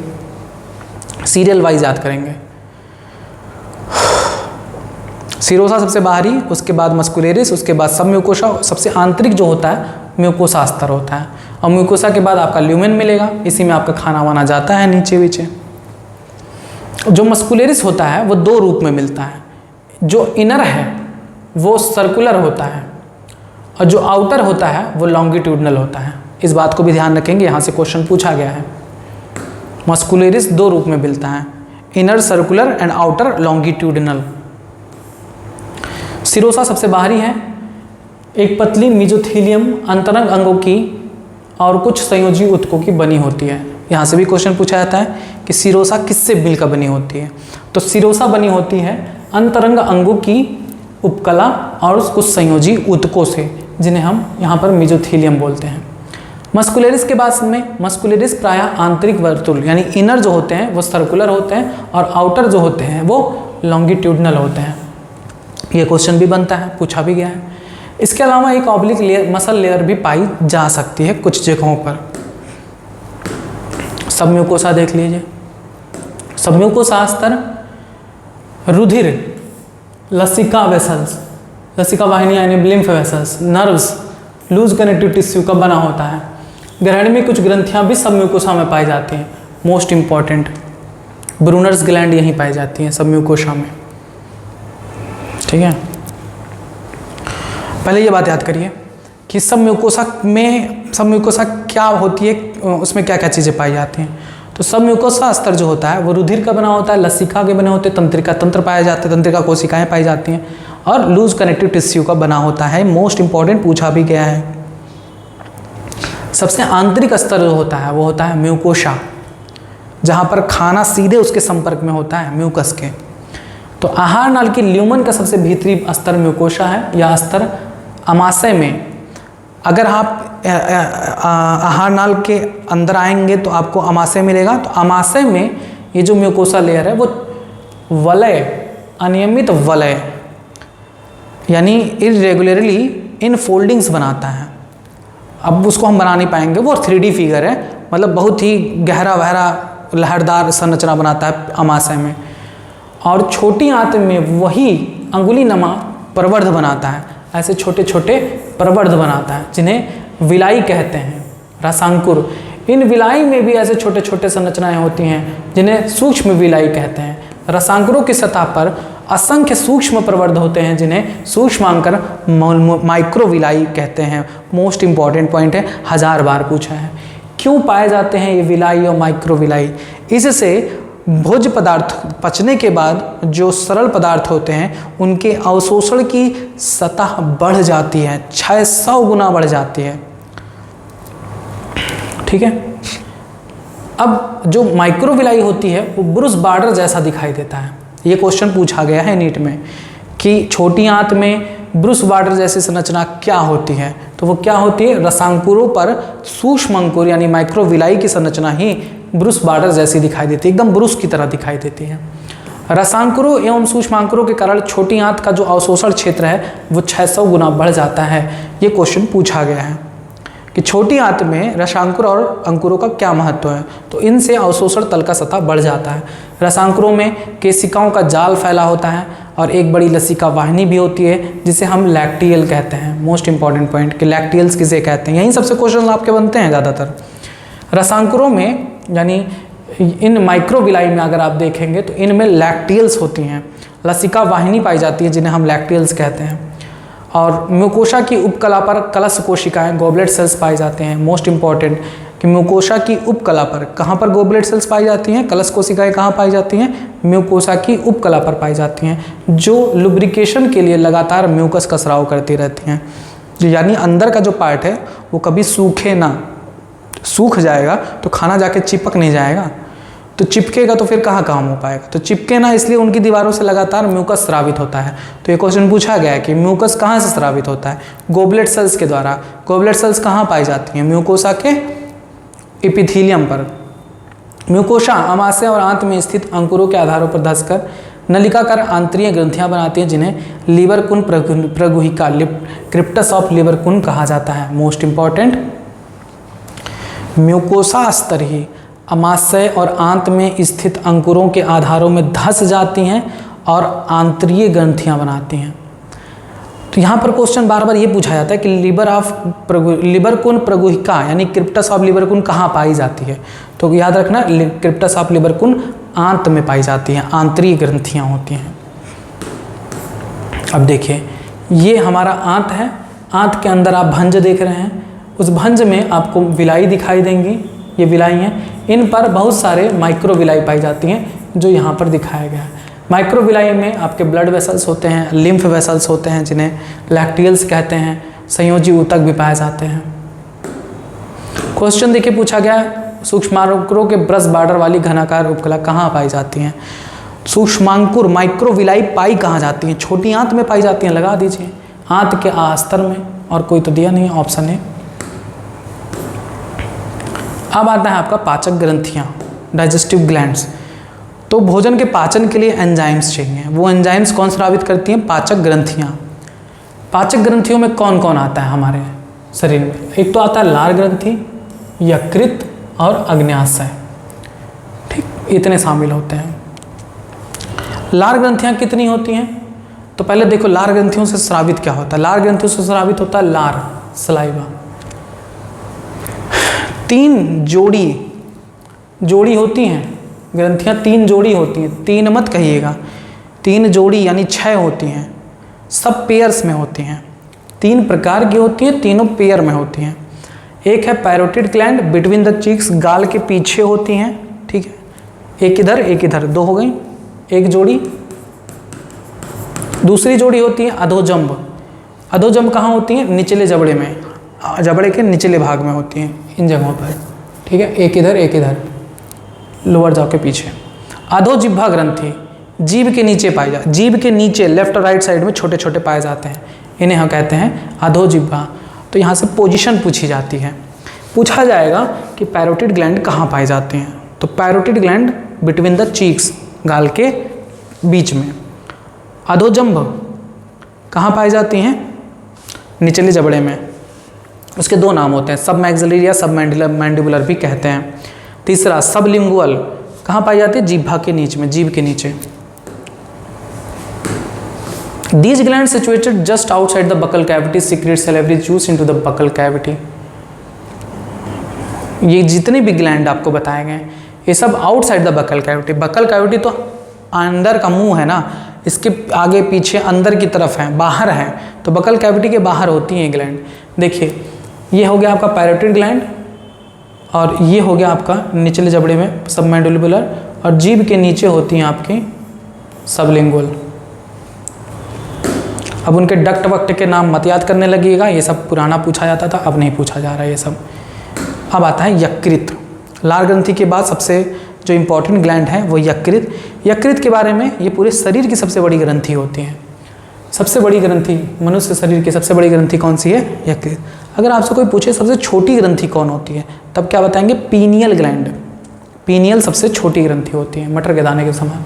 सीरियल वाइज याद करेंगे। सीरोसा सबसे बाहरी, उसके बाद मस्कुलेरिस, उसके बाद सब म्यूकोसा, सबसे आंतरिक जो होता है म्यूकोसा स्तर होता है। और म्यूकोसा के बाद आपका ल्यूमेन मिलेगा, इसी में आपका खाना वाना जाता है नीचे नीचे। जो मस्कुलेरिस होता है वो दो रूप में मिलता है, जो इनर है वो सर्कुलर होता है और जो आउटर होता है वो लॉन्गिट्यूडनल होता है। इस बात को भी ध्यान रखेंगे, यहाँ से क्वेश्चन पूछा गया है। मस्कुलेरिस दो रूप में मिलता है, inner circular and outer longitudinal. Serosa सबसे बाहरी है, एक पतली मेसोथेलियम अंतरंग अंगों की और कुछ संयोजी ऊतकों की बनी होती है। यहाँ से भी क्वेश्चन पूछा जाता है कि सीरोसा किससे मिलकर बनी होती है। तो सीरोसा बनी होती है अंतरंग अंगों की उपकला और कुछ संयोजी ऊतकों से, जिन्हें हम यहाँ पर मेसोथेलियम बोलते हैं। मस्कुलेरिस के बाद में, मस्कुलेरिस प्रायः आंतरिक वर्तुल यानी इनर जो होते हैं वो सर्कुलर होते हैं और आउटर जो होते हैं वो लॉन्गिट्यूडनल होते हैं। ये क्वेश्चन भी बनता है, पूछा भी गया है। इसके अलावा एक ऑब्लिक लेयर, मसल लेयर भी पाई जा सकती है कुछ जगहों पर। सबम्यूकोसा देख लीजिए, सबम्यूकोसा स्तर रुधिर, लसिका वेसल्स, लसिका वाहिनी यानी lymph vessels, nerves, loose connective tissue का बना होता है। ग्रहण में कुछ ग्रंथियां भी सबम्यूकोसा में पाई जाती हैं। मोस्ट इंपॉर्टेंट ब्रूनर्स ग्लैंड यहीं पाई जाती हैं सबम्यूकोसा में। ठीक है, पहले ये बात याद करिए कि सबम्यूकोसा में, सबम्यूकोसा क्या होती है, उसमें क्या क्या चीज़ें पाई जाती हैं। तो सबम्यूकोसा स्तर जो होता है वो रुधिर का बना होता है, लसिका के बने होते हैं, तंत्रिका तंत्र पाए जाते हैं, तंत्रिका कोशिकाएं पाई जाती हैं और लूज कनेक्टिव टिश्यू का बना होता है। मोस्ट इंपॉर्टेंट पूछा भी गया है। सबसे आंतरिक स्तर जो होता है वो होता है म्यूकोसा, जहाँ पर खाना सीधे उसके संपर्क में होता है म्यूकस के। तो आहार नाल की ल्यूमन का सबसे भीतरी स्तर म्यूकोसा है। यह स्तर अमाशय में, अगर आप आहार नाल के अंदर आएंगे तो आपको अमाशय मिलेगा। तो अमाशय में ये जो म्यूकोसा लेयर है वो वलय, अनियमित वलय यानी इरेगुलरली इन फोल्डिंग्स बनाता है। अब उसको हम बना नहीं पाएंगे, वो 3D फिगर है, मतलब बहुत ही गहरा वहरा लहरदार संरचना बनाता है अमाशय में। और छोटी आंत में वही अंगुली नमा प्रवर्ध बनाता है, ऐसे छोटे छोटे प्रवर्ध बनाता है जिन्हें विलाई कहते हैं, रसांकुर। इन विलाई में भी ऐसे छोटे छोटे संरचनाएं होती हैं जिन्हें सूक्ष्म विलाई कहते हैं। रसांकुरों की सतह पर असंख्य सूक्ष्म प्रवर्ध होते हैं जिन्हें सूक्ष्मांकर माइक्रोविलाई कहते हैं। मोस्ट इंपॉर्टेंट पॉइंट है, 1000 बार पूछा है। क्यों पाए जाते हैं ये विलाई और माइक्रोविलाई? इससे भोज्य पदार्थ पचने के बाद जो सरल पदार्थ होते हैं उनके अवशोषण की सतह बढ़ जाती है, 600 गुना बढ़ जाती है। ठीक है, अब जो माइक्रोविलाई होती है वो ब्रूस बार्डर जैसा दिखाई देता है। ये क्वेश्चन पूछा गया है नीट में कि छोटी आंत में ब्रूस बार्डर जैसी संरचना क्या होती है। तो वो क्या होती है, रसांकुरों पर सूक्ष्म अंकुर यानी माइक्रोविलाई की संरचना ही ब्रूस बार्डर जैसी दिखाई देती है, एकदम ब्रूस की तरह दिखाई देती है। रसांकुरों एवं सूक्ष्मांकुरों के कारण छोटी आंत का जो अवशोषण क्षेत्र है वो 600 गुना बढ़ जाता है। ये क्वेश्चन पूछा गया है कि छोटी आंत में रसांकुर और अंकुरों का क्या महत्व है। तो इनसे अवशोषण तल का सतह बढ़ जाता है। रसांकुरों में केशिकाओं का जाल फैला होता है और एक बड़ी लसिका वाहिनी भी होती है जिसे हम लैक्टियल कहते हैं। मोस्ट इंपॉर्टेंट पॉइंट कि लैक्टियल्स किसे कहते हैं, यहीं सबसे क्वेश्चन आपके बनते हैं ज़्यादातर। रसांकुरों में यानी इन माइक्रोविलाई में अगर आप देखेंगे तो इनमें लैक्टियल्स होती हैं, लसिका वाहिनी पाई जाती है जिन्हें हम लैक्टियल्स कहते हैं। और म्यूकोसा की उपकला पर कलश कोशिकाएं, गॉबलेट सेल्स पाए जाते हैं। मोस्ट इंपॉर्टेंट कि म्यूकोसा की उपकला पर, कहाँ पर गॉबलेट सेल्स पाई जाती हैं, कलश कोशिकाएं कहाँ पाई जाती हैं, म्यूकोसा की उपकला पर पाई जाती हैं, जो लुब्रिकेशन के लिए लगातार म्यूकस का स्राव करती रहती हैं। यानी अंदर का जो पार्ट है वो कभी सूखे ना, सूख जाएगा तो खाना जाके चिपक नहीं जाएगा, तो चिपकेगा तो फिर कहाँ काम हो पाएगा। तो चिपके ना, इसलिए उनकी दीवारों से लगातार म्यूकस स्रावित होता है। तो ये क्वेश्चन पूछा गया है कि म्यूकस कहाँ से स्रावित होता है, गॉबलेट सेल्स के द्वारा। गॉबलेट सेल्स कहाँ पाई जाती हैं, म्यूकोसा के एपिथेलियम पर। म्यूकोसा अमाशय और आंत में स्थित अंकुरों के आधारों पर धंसकर नलिकाकार आंतरीय ग्रंथियां बनाती हैं जिन्हें लीवर कुन प्रगुहिका, क्रिप्टस ऑफ लीवर कुन कहा जाता है। मोस्ट इंपॉर्टेंट म्यूकोसा स्तरीय अमाशय और आंत में स्थित अंकुरों के आधारों में धस जाती हैं और आंतरीय ग्रंथियां बनाती हैं। तो यहाँ पर क्वेश्चन बार बार ये पूछा जाता है कि लिबरकुन प्रगुहिका यानी क्रिप्टस ऑफ लिबरकुन कहाँ पाई जाती है। तो याद रखना, क्रिप्टस ऑफ लिबरकुन आंत में पाई जाती है, आंतरिक ग्रंथियाँ होती हैं। अब देखिए, ये हमारा आंत है, आंत के अंदर आप भंज देख रहे हैं, उस भंज में आपको विलाई दिखाई देंगी, ये विलाई हैं, इन पर बहुत सारे माइक्रो विलाई पाई जाती हैं जो यहाँ पर दिखाया गया है। माइक्रो विलाई में आपके ब्लड वेसल्स होते हैं, लिम्फ वेसल्स होते हैं जिन्हें लैक्टियल्स कहते हैं, संयोजी ऊतक भी पाए जाते हैं। क्वेश्चन देखिए पूछा गया, सूक्ष्माणुकों के ब्रश बॉर्डर वाली घनाकार उपकला कहाँ पाई जाती हैं। सूक्ष्मांकुर माइक्रो विलाई पाई कहाँ जाती हैं, छोटी आंत में पाई जाती हैं, लगा दीजिए, आंत के आस्तर में, और कोई तो दिया नहीं ऑप्शन है। अब आता है आपका पाचक ग्रंथियाँ, डाइजेस्टिव ग्लैंड्स। तो भोजन के पाचन के लिए एंजाइम्स चाहिए, वो एंजाइम्स कौन स्रावित करती हैं, पाचक ग्रंथियाँ। पाचक ग्रंथियों में कौन कौन आता है हमारे शरीर में, एक तो आता है लार ग्रंथि, यकृत और अग्न्याशय, ठीक, इतने शामिल होते हैं। लार ग्रंथियाँ कितनी होती हैं, तो पहले देखो लार ग्रंथियों से स्रावित क्या होता है। लार ग्रंथियों से स्रावित होता है लार, सलाइवा। 3 जोड़ी होती हैं ग्रंथियाँ, 3 जोड़ी होती हैं, 3 मत कहिएगा, 3 जोड़ी यानी 6 होती हैं, सब पेयर्स में होती हैं, 3 प्रकार की होती हैं, तीनों पेयर में होती हैं। एक है parotid gland between the cheeks, गाल के पीछे होती हैं, ठीक है, एक इधर 2 हो गई, एक जोड़ी। दूसरी जोड़ी होती है अधोजंब। अधोजंब कहाँ होती हैं, निचले जबड़े में, जबड़े के निचले भाग में होती हैं, इन जगहों पर, ठीक है, एक इधर लोअर जॉ के पीछे। अधोजिह्वा ग्रंथि जीभ के नीचे पाई जाती, जीभ के नीचे लेफ्ट और राइट साइड में छोटे छोटे पाए जाते हैं, इन्हें हम कहते हैं अधोजिह्वा। तो यहाँ से पोजीशन पूछी जाती है, पूछा जाएगा कि पैरोटिड ग्लैंड कहाँ पाए जाते हैं, तो parotid gland between the cheeks, गाल के बीच में। अधोजंभ कहाँ पाई जाती हैं, निचले जबड़े में, उसके 2 नाम होते हैं, सब मैक्सिलरी या सब मैंडिबुलर भी कहते हैं। तीसरा सबलिंगुअल, कहाँ पाई जाती है, जिह्वा के नीचे में, जीभ के नीचे। These glands situated just outside the buccal cavity secrete salivary juice into the buccal cavity। ये जितने भी ग्लैंड आपको बताए गए ये सब outside the buccal cavity. Buccal cavity तो अंदर का मुंह है ना, इसके आगे पीछे अंदर की तरफ है, बाहर है, तो बकल कैविटी के बाहर होती हैं ग्लैंड। देखिए ये हो गया आपका पैरोटिड ग्लैंड और ये हो गया आपका निचले जबड़े में सबमैंडिबुलर, और जीभ के नीचे होती हैं आपकी सबलिंगुअल। अब उनके डक्ट वक्ट के नाम मत याद करने लगिएगा, ये सब पुराना पूछा जाता था, अब नहीं पूछा जा रहा है ये सब। अब आता है यकृत। लार ग्रंथि के बाद सबसे जो इम्पोर्टेंट ग्लैंड है वो यकृत। यकृत के बारे में, ये पूरे शरीर की सबसे बड़ी ग्रंथि होती है। सबसे बड़ी ग्रंथि, मनुष्य शरीर की सबसे बड़ी ग्रंथि कौन सी है, यकृत। अगर आपसे कोई पूछे सबसे छोटी ग्रंथि कौन होती है, तब क्या बताएंगे, पीनियल ग्लैंड। पीनियल सबसे छोटी ग्रंथि होती है, मटर के दाने के समान।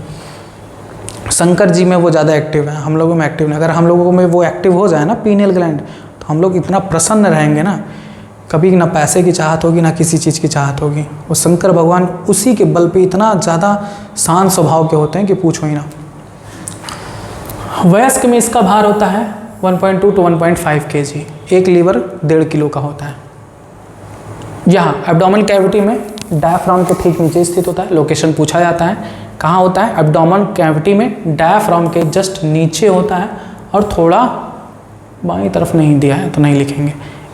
शंकर जी में वो ज़्यादा एक्टिव है, हम लोगों में एक्टिव नहीं। अगर हम लोगों में वो एक्टिव हो जाए ना पीनियल ग्लैंड, तो हम लोग इतना प्रसन्न रहेंगे ना, कभी ना पैसे की चाहत होगी ना किसी चीज़ की चाहत होगी। वो शंकर भगवान उसी के बल पे इतना ज़्यादा शांत स्वभाव के होते हैं कि पूछो ही ना। वयस्क में इसका भार होता है 1.2 to 1.5 kg। एक लीवर 1.5 किलो का होता है। यहाँ एब्डोमेन कैविटी में डायफ्राम के ठीक नीचे स्थित होता है। लोकेशन पूछा जाता है, कहाँ होता है, एब्डोमेन कैविटी में डायफ्राम के जस्ट नीचे होता है, और थोड़ा बाईं तरफ नहीं दिया है तो नहीं लिखेंगे।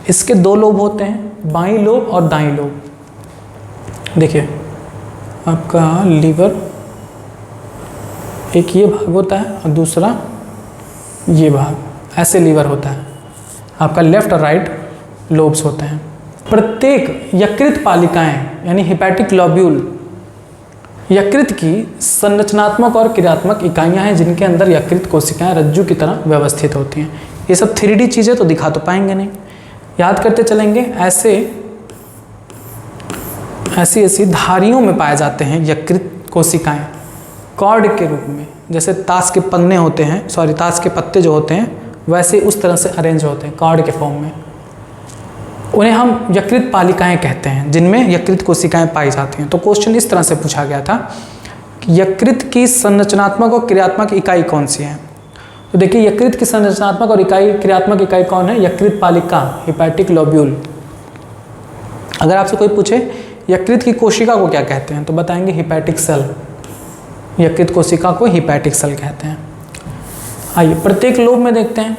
इसके 2 लोब होते हैं, बाईं लोब और दाईं लोब। देखिए आपका लीवर, एक ये भाग होता है और दूसरा ये भाग, ऐसे लीवर होता है। आपका लेफ्ट और राइट लोब्स होते हैं। प्रत्येक यकृत पालिकाएं यानी हिपैटिक लॉब्यूल यकृत की संरचनात्मक और क्रियात्मक इकाइयां हैं, जिनके अंदर यकृत कोशिकाएं रज्जु की तरह व्यवस्थित होती हैं। ये सब 3D चीज़ें तो दिखा तो पाएंगे नहीं, याद करते चलेंगे। ऐसी धारियों में पाए जाते हैं यकृत कोशिकाएं, कॉर्ड के रूप में। जैसे ताश के पन्ने होते हैं, ताश के पत्ते जो होते हैं, वैसे उस तरह से अरेंज होते हैं कॉर्ड के फॉर्म में। उन्हें हम यकृत पालिकाएं कहते हैं, जिनमें यकृत कोशिकाएं पाई जाती हैं। तो क्वेश्चन इस तरह से पूछा गया था कि यकृत की संरचनात्मक और क्रियात्मक इकाई कौन सी है। तो देखिए यकृत की संरचनात्मक और क्रियात्मक इकाई कौन है? यकृत पालिका, हिपैटिक लोब्यूल। अगर आपसे कोई पूछे यकृत की कोशिका को क्या कहते हैं तो बताएंगे हिपैटिक सेल। यकृत कोशिका को हिपैटिक सेल कहते हैं। आइए प्रत्येक लोब में देखते हैं।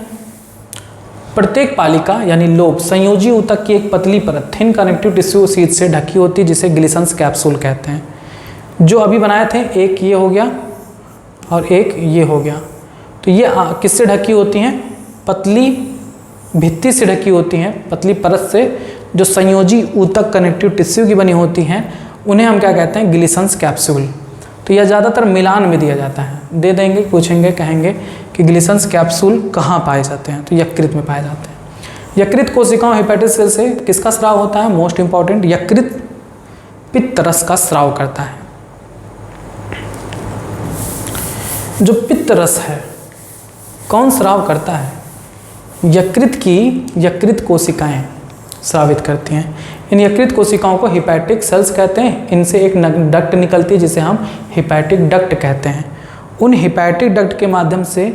प्रत्येक पालिका यानी लोब संयोजी ऊतक की एक पतली परत थिन कनेक्टिव टिश्यू शीट से ढकी होती है, जिसे ग्लिसन्स कैप्सूल कहते हैं। जो अभी बनाए थे, एक ये हो गया और एक ये हो गया। तो ये किससे ढकी होती हैं? पतली भित्ति से ढकी होती हैं, पतली परत से, जो संयोजी ऊतक कनेक्टिव टिश्यू की बनी होती हैं। उन्हें हम क्या कहते हैं? Glisson's capsule. तो यह ज़्यादातर मिलान में दिया जाता है। दे देंगे, पूछेंगे, कहेंगे कि ग्लिसन्स कैप्सूल कहाँ पाए जाते हैं? तो यकृत में पाए जाते हैं। यकृत कोशिकाओं हिपैटिक सेल से किसका स्राव होता है? मोस्ट इंपॉर्टेंट, यकृत पित्त रस का स्राव करता है। जो पित्त रस है कौन स्राव करता है? यकृत कोशिकाएं स्रावित करती हैं। इन यकृत कोशिकाओं को हिपैटिक सेल्स कहते हैं। इनसे एक डक्ट निकलती है जिसे हम हिपैटिक डक्ट कहते हैं। उन हिपैटिक डक्ट के माध्यम से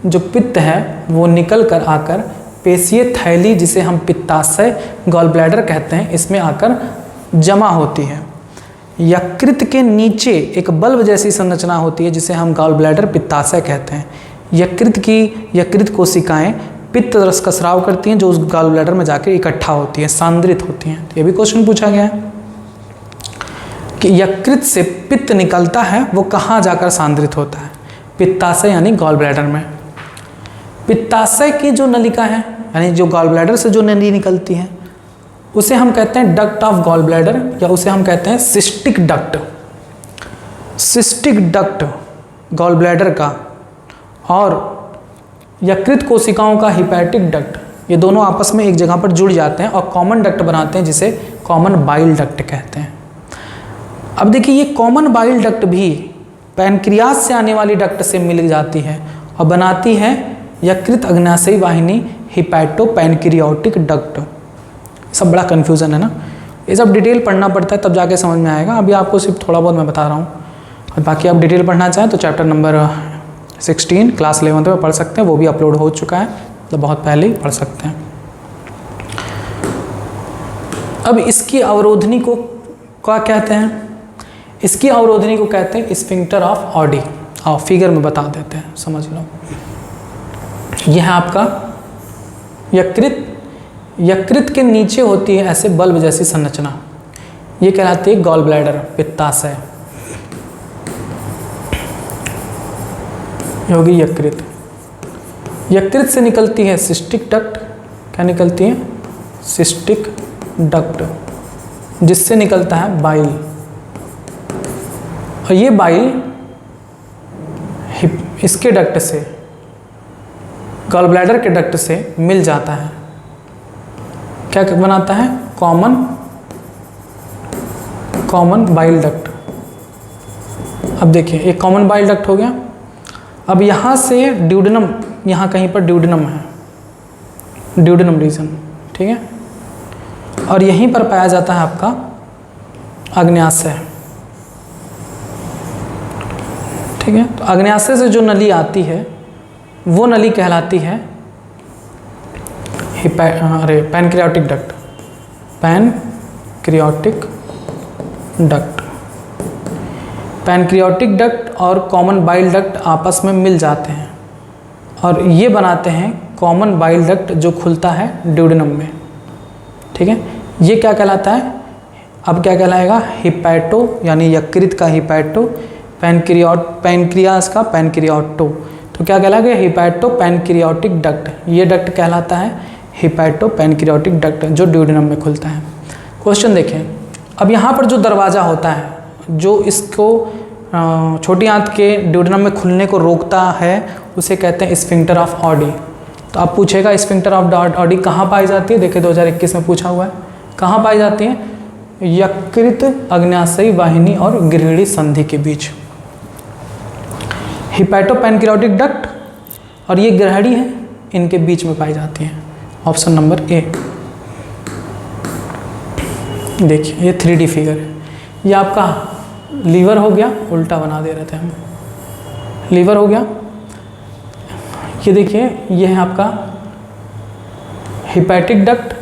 जो पित्त है वो निकल कर आकर पेशीय थैली, जिसे हम पित्ताशय गॉल ब्लैडर कहते हैं, इसमें आकर जमा होती है। यकृत के नीचे एक बल्ब जैसी संरचना होती है जिसे हम गॉल ब्लैडर पित्ताशय कहते हैं। यकृत कोशिकाएं पित्त रस का स्राव करती हैं, जो उस गॉल ब्लैडर में जाकर इकट्ठा होती हैं, सांद्रित होती हैं। तो ये भी क्वेश्चन पूछा गया है कि यकृत से पित्त निकलता है, वो कहाँ जाकर सांद्रित होता है? पित्ताशय यानी गॉल ब्लैडर में। पित्ताशय की जो नलिका है, यानी जो गॉल ब्लैडर से जो नली निकलती है, उसे हम कहते हैं डक्ट ऑफ गॉल ब्लैडर, या उसे हम कहते हैं cystic duct. Cystic duct gall bladder का और यकृत कोशिकाओं का हिपैटिक डक्ट, ये दोनों आपस में एक जगह पर जुड़ जाते हैं और कॉमन डक्ट बनाते हैं, जिसे कॉमन बाइल डक्ट कहते हैं। अब देखिए ये कॉमन बाइल डक्ट भी पैनक्रियाज से आने वाली डक्ट से मिल जाती है और बनाती है यकृत अग्न्याशयी वाहिनी, हिपैटो पैनक्रियाटिक डक्ट। सब बड़ा कन्फ्यूज़न है ना, ये सब डिटेल पढ़ना पड़ता है तब जाके समझ में आएगा। अभी आपको सिर्फ थोड़ा बहुत मैं बता रहा हूँ, और बाकी आप डिटेल पढ़ना चाहें तो चैप्टर नंबर 16 क्लास 11 में पढ़ सकते हैं, वो भी अपलोड हो चुका है, मतलब बहुत पहले ही पढ़ सकते हैं। अब इसकी अवरोधनी को क्या कहते हैं? इसकी अवरोधनी को कहते हैं स्फिंक्टर ऑफ ऑडी। आओ फिगर में बता देते हैं, समझ लो। यह है आपका यकृत के नीचे होती है ऐसे बल्ब जैसी संरचना, ये कहलाती है गॉल ब्लैडर, पित्ताशय। होगी यकृत से निकलती है सिस्टिक डक्ट। क्या निकलती है? सिस्टिक डक्ट, जिससे निकलता है बाइल, और ये बाइल इसके डक्ट से, गॉल ब्लैडर के डक्ट से मिल जाता है। क्या बनाता है? Common bile duct. अब देखिए एक कॉमन बाइल डक्ट हो गया। अब यहाँ से ड्यूडेनम, यहाँ कहीं पर ड्यूडेनम है, ड्यूडेनम रीजन, ठीक है, और यहीं पर पाया जाता है आपका अग्न्याशय, ठीक है। तो अग्न्याशय से जो नली आती है वो नली कहलाती है पैनक्रियाटिक डक्ट। पैनक्रियाटिक डक्ट और कॉमन बाइल डक्ट आपस में मिल जाते हैं और ये बनाते हैं कॉमन बाइल डक्ट, जो खुलता है ड्यूडेनम में, ठीक है। ये क्या कहलाता है? अब क्या कहलाएगा? हिपैटो, यानी यकृत का हिपैटो, पैनक्रियाज का पैनक्रियाटो। तो क्या कहलाएगा? Hepato pancreatic duct. ये डक्ट कहलाता है हिपैटो पैनक्रियाटिक डक्ट, जो ड्यूडेनम में खुलता है। क्वेश्चन देखें, अब यहाँ पर जो दरवाज़ा होता है जो इसको छोटी आंत के ड्यूडेनम में खुलने को रोकता है, उसे कहते हैं स्फिंक्टर ऑफ ऑडी। तो आप पूछेगा स्फिंक्टर ऑफ ऑडी कहाँ पाई जाती है? देखिए 2021 में पूछा हुआ है, कहाँ पाई जाती है? यकृत अग्न्याशयी वाहिनी और गृहिणी संधि के बीच। हिपैटो पैनक्रियाटिक डक्ट और ये गृहिणी है, इनके बीच में पाई जाती है। Option number A. देखिए ये 3D फिगर है, ये आपका लीवर हो गया, उल्टा बना दे रहे थे हम, लीवर हो गया। ये देखिए ये है आपका हिपैटिक डक्ट,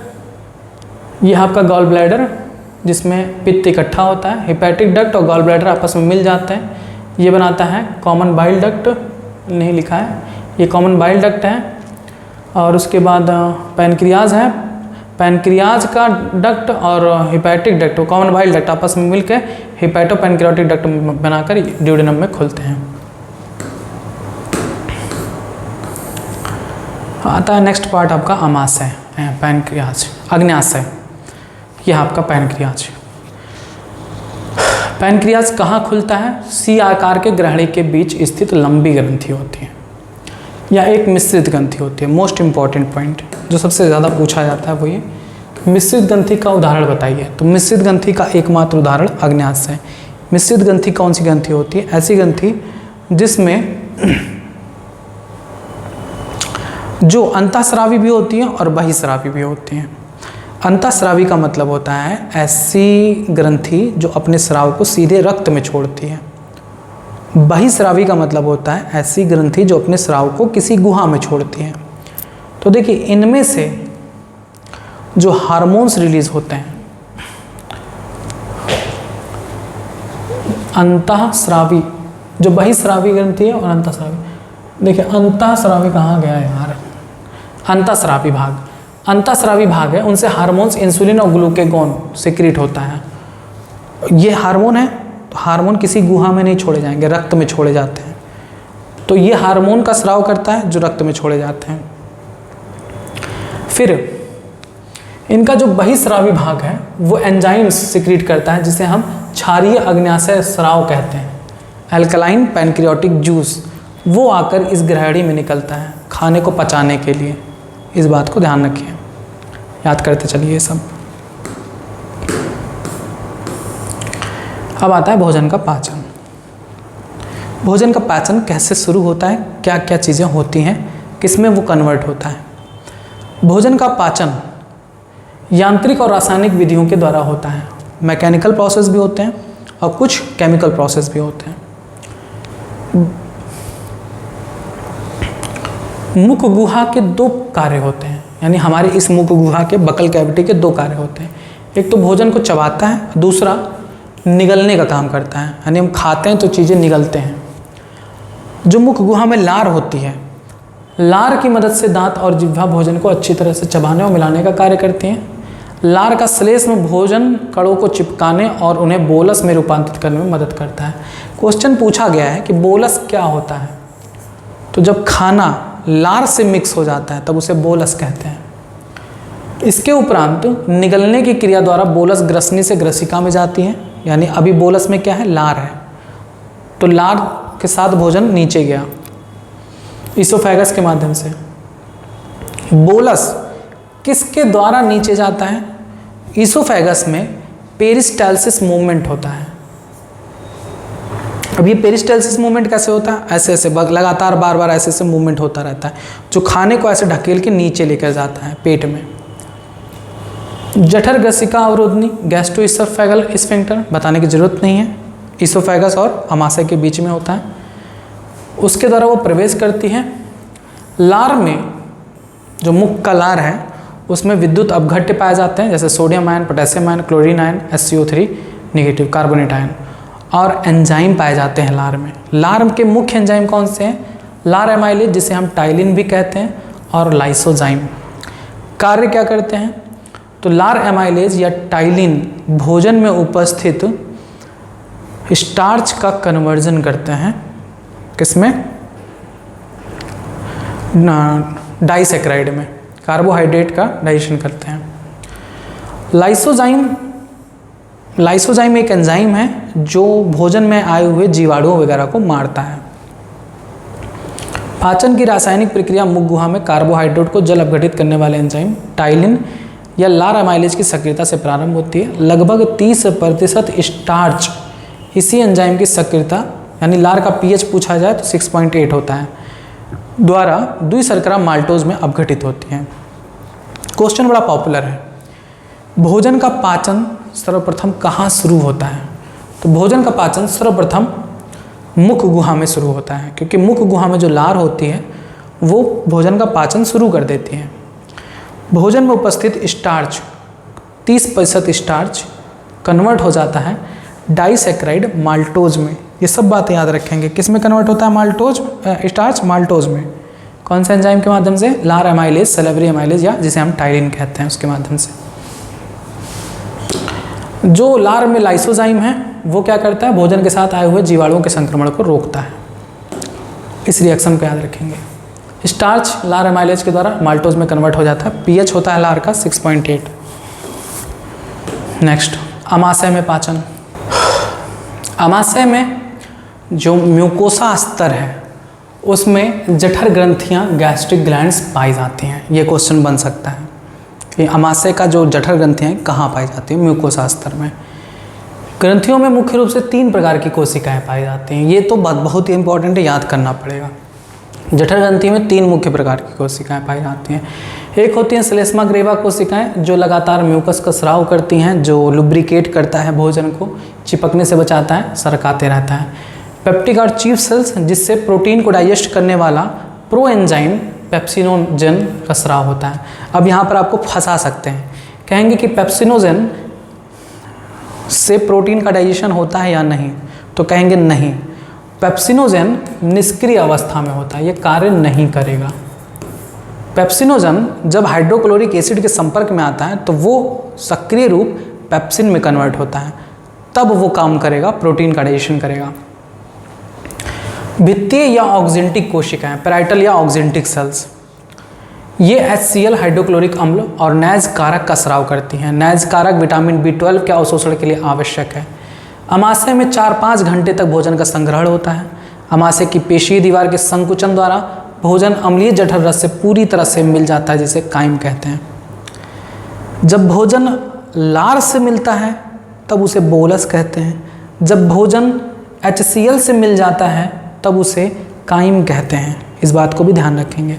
ये आपका गॉल ब्लैडर जिसमें पित्त इकट्ठा होता है। हिपैटिक डक्ट और गॉल ब्लैडर आपस में मिल जाते हैं, ये बनाता है कॉमन बाइल डक्ट, नहीं लिखा है, ये कॉमन बाइल डक्ट है। और उसके बाद पैनक्रियाज है, पैनक्रियाज का डक्ट और hepatic duct, common bile duct आपस में मिलकर हिपैटो पैनक्रियाटिक डक्ट बनाकर ड्यूडेनम में खुलते हैं। आता है नेक्स्ट पार्ट आपका अमाशय, पैनक्रियाज, अग्न्याशय, यह आपका पैनक्रियाज। पैनक्रियाज कहाँ खुलता है? सी आकार के ग्रहणी के बीच स्थित लंबी ग्रंथि होती है या एक मिश्रित ग्रंथि होती है। मोस्ट इंपॉर्टेंट पॉइंट जो सबसे ज़्यादा पूछा जाता है वो ये, मिश्रित ग्रंथि का उदाहरण बताइए। तो मिश्रित ग्रंथि का एकमात्र उदाहरण अग्न्याशय है। मिश्रित ग्रंथि कौन सी ग्रंथि होती है? ऐसी ग्रंथि जिसमें जो अंतःस्रावी भी होती हैं और बहिस्रावी भी होती हैं। अंतःस्रावी का मतलब होता है ऐसी ग्रंथि जो अपने स्राव को सीधे रक्त में छोड़ती है। बहिस्रावी का मतलब होता है ऐसी ग्रंथि जो अपने स्राव को किसी गुहा में छोड़ती है। तो देखिए इनमें से जो हार्मोन्स रिलीज होते हैं, अंतःस्रावी, जो बहिस्रावी ग्रंथि है और अंतःस्रावी, देखिए अंतःस्रावी कहाँ गया यार, अंतःस्रावी भाग, अंतःस्रावी भाग है, उनसे हार्मोन्स इंसुलिन और ग्लूकेगॉन सिक्रीट होता है। ये हार्मोन है, तो हार्मोन किसी गुहा में नहीं छोड़े जाएंगे, रक्त में छोड़े जाते हैं। तो ये हार्मोन का स्राव करता है जो रक्त में छोड़े जाते हैं। फिर इनका जो बहिस्रावी भाग है वो एंजाइम्स सिक्रीट करता है जिसे हम क्षारीय अग्न्याशय स्राव कहते हैं। अल्कलाइन पैनक्रियाटिक जूस वो आकर इस ग्रहणी में निकलता है खाने को पचाने के लिए। इस बात को ध्यान रखिए, याद करते चलिए सब। अब आता है भोजन का पाचन। भोजन का पाचन कैसे शुरू होता है, क्या क्या चीज़ें होती हैं, किसमें वो कन्वर्ट होता है। भोजन का पाचन यांत्रिक और रासायनिक विधियों के द्वारा होता है। मैकेनिकल प्रोसेस भी होते हैं और कुछ केमिकल प्रोसेस भी होते हैं। मुख गुहा के दो कार्य होते हैं, यानी हमारे इस मुख गुहा के बकल कैविटी के दो कार्य होते हैं। एक तो भोजन को चबाता है, दूसरा निगलने का काम करता है, यानी हम खाते हैं तो चीज़ें निगलते हैं। जो मुख गुहा में लार होती है, लार की मदद से दांत और जिह्वा भोजन को अच्छी तरह से चबाने और मिलाने का कार्य करती हैं। लार का श्लेष्म भोजन कणों को चिपकाने और उन्हें बोलस में रूपांतरित करने में मदद करता है। क्वेश्चन पूछा गया है कि बोलस क्या होता है, तो जब खाना लार से मिक्स हो जाता है तब उसे बोलस कहते हैं। इसके उपरांत निगलने की क्रिया द्वारा बोलस ग्रसनी से ग्रसिका में जाती है, यानी अभी बोलस में क्या है, लार है, तो लार के साथ भोजन नीचे गया इसोफेगस के माध्यम से। बोलस किसके द्वारा नीचे जाता है? इसोफेगस में पेरिस्टाल्सिस मूवमेंट होता है। अब ये पेरिस्टाल्सिस मूवमेंट कैसे होता है? ऐसे ऐसे लगातार बार बार ऐसे ऐसे मूवमेंट होता रहता है जो खाने को ऐसे ढकेल के नीचे लेकर जाता है पेट में। जठर ग्रसिका अवरोधनी, गैस्ट्रोइसोफेगल स्फिंक्टर, बताने की जरूरत नहीं है, इसोफेगस और अमाशय के बीच में होता है। उसके द्वारा वो प्रवेश करती है। लार में जो मुख का लार है उसमें विद्युत अपघट्य पाए जाते हैं, जैसे sodium ion, potassium ion, chlorine ion, SCO3 negative, carbonate ion, और एंजाइम पाए जाते हैं लार में। लार के मुख्य एंजाइम कौन से हैं? लार एमाइलेज, जिसे हम टाइलिन भी कहते हैं, और लाइसोजाइम। कार्य क्या करते हैं? तो लार एमाइलेज या टाइलिन भोजन में उपस्थित स्टार्च का कन्वर्जन करते हैं, किसमें? डाइसेक्राइड में, कार्बोहाइड्रेट का डाइजेशन करते हैं। लाइसोजाइम एक एंजाइम है जो भोजन में आए हुए जीवाणुओं वगैरह को मारता है। पाचन की रासायनिक प्रक्रिया मुख गुहा में कार्बोहाइड्रेट को जल अपघटित करने वाले एंजाइम टाइलिन या लार एमाइलेज की सक्रियता से प्रारंभ होती है। लगभग 30% स्टार्च इसी एंजाइम की सक्रियता, यानी लार का pH पूछा जाए तो 6.8 होता है, द्वारा द्विशर्करा माल्टोज में अपघटित होती हैं। क्वेश्चन बड़ा पॉपुलर है, भोजन का पाचन सर्वप्रथम कहाँ शुरू होता है? तो भोजन का पाचन सर्वप्रथम मुख गुहा में शुरू होता है, क्योंकि मुख गुहा में जो लार होती है वो भोजन का पाचन शुरू कर देती है। भोजन में उपस्थित स्टार्च 30% स्टार्च कन्वर्ट हो जाता है डाइसैकेराइड माल्टोज में। ये सब बातें याद रखेंगे। किस में कन्वर्ट होता है माल्टोज स्टार्च? माल्टोज में। कौन सा एंजाइम के माध्यम से? लार एमाइलेज, सलेवरी एमाइलेज, या जिसे हम टाइलिन कहते हैं, उसके माध्यम से। जो लार में लाइसोजाइम है वो क्या करता है? भोजन के साथ आए हुए जीवाणुओं के संक्रमण को रोकता है। इस रिएक्शन को याद रखेंगे। स्टार्च लार एमाइलेज के द्वारा माल्टोज में कन्वर्ट हो जाता है। पीएच होता है लार का 6.8। नेक्स्ट, अमाशय में पाचन। अमाशय में जो म्यूकोसा स्तर है उसमें जठर ग्रंथियां, गैस्ट्रिक ग्लैंड्स पाई जाती हैं। ये क्वेश्चन बन सकता है कि अमाशय का जो जठर ग्रंथियां कहाँ पाई जाती हैं? म्यूकोसा स्तर में। ग्रंथियों में मुख्य रूप से 3 प्रकार की कोशिकाएं पाई जाती हैं। ये तो बहुत ही इंपॉर्टेंट है, याद करना पड़ेगा। जठर ग्रंथि में 3 मुख्य प्रकार की कोशिकाएं पाई जाती हैं। एक होती हैं श्लेष्मा ग्रेवा कोशिकाएं, जो लगातार म्यूकस का स्राव करती हैं, जो लुब्रिकेट करता है, भोजन को चिपकने से बचाता है, सरकाते रहता है। पेप्टिक और चीफ सेल्स, जिससे प्रोटीन को डाइजेस्ट करने वाला प्रो एंजाइम पेप्सिनोजन का स्राव होता है। अब यहाँ पर आपको फंसा सकते हैं, कहेंगे कि पेप्सिनोजन से प्रोटीन का डाइजेशन होता है या नहीं? तो कहेंगे नहीं, पेप्सिनोजन निष्क्रिय अवस्था में होता है, ये कार्य नहीं करेगा। पेप्सिनोजन जब हाइड्रोक्लोरिक एसिड के संपर्क में आता है तो वो सक्रिय रूप पेप्सिन में कन्वर्ट होता है, तब वो काम करेगा, प्रोटीन का डाइजेशन करेगा। भित्तीय या ऑक्जेंटिक कोशिकाएं, पैराइटल या ऑक्जेंटिक सेल्स, ये HCl हाइड्रोक्लोरिक अम्ल और नैज कारक का स्राव करती हैं। नैज कारक विटामिन B12 के अवशोषण के लिए आवश्यक है। अमाशय में 4-5 घंटे तक भोजन का संग्रहण होता है। अमाशय की पेशीय दीवार के संकुचन द्वारा भोजन अम्लीय जठर रस से पूरी तरह से मिल जाता है, जिसे काइम कहते हैं। जब भोजन लार से मिलता है तब उसे बोलस कहते हैं। जब भोजन HCl से मिल जाता है तब उसे काइम कहते हैं। इस बात को भी ध्यान रखेंगे।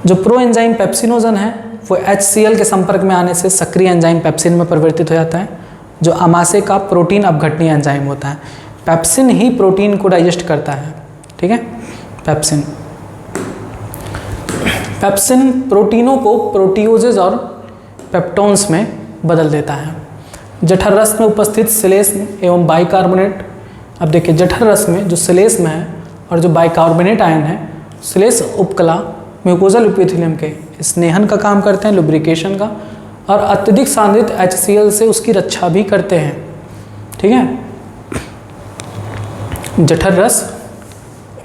जो प्रो एंजाइम पेप्सिनोजन है वो HCl के संपर्क में आने से सक्रिय एंजाइम पेप्सिन में परिवर्तित हो जाता है, जो अमाशय का प्रोटीन अपघटनीय एंजाइम होता है। पेप्सिन ही प्रोटीन को डाइजेस्ट करता है, ठीक है। पेप्सिन प्रोटीनों को प्रोटियोजेज और पेप्टोन्स में बदल देता है। जठर रस में उपस्थित श्लेष्म एवं बाइकार्बोनेट, अब देखिए जठर रस में जो श्लेष्म है और जो बाइकार्बोनेट आयन है, श्लेष्म उपकला म्यूकोजल एपिथेलियम के स्नेहन का काम करते हैं, लुब्रिकेशन का, और अत्यधिक सांद्रित HCl से उसकी रक्षा भी करते हैं, ठीक है। जठर रस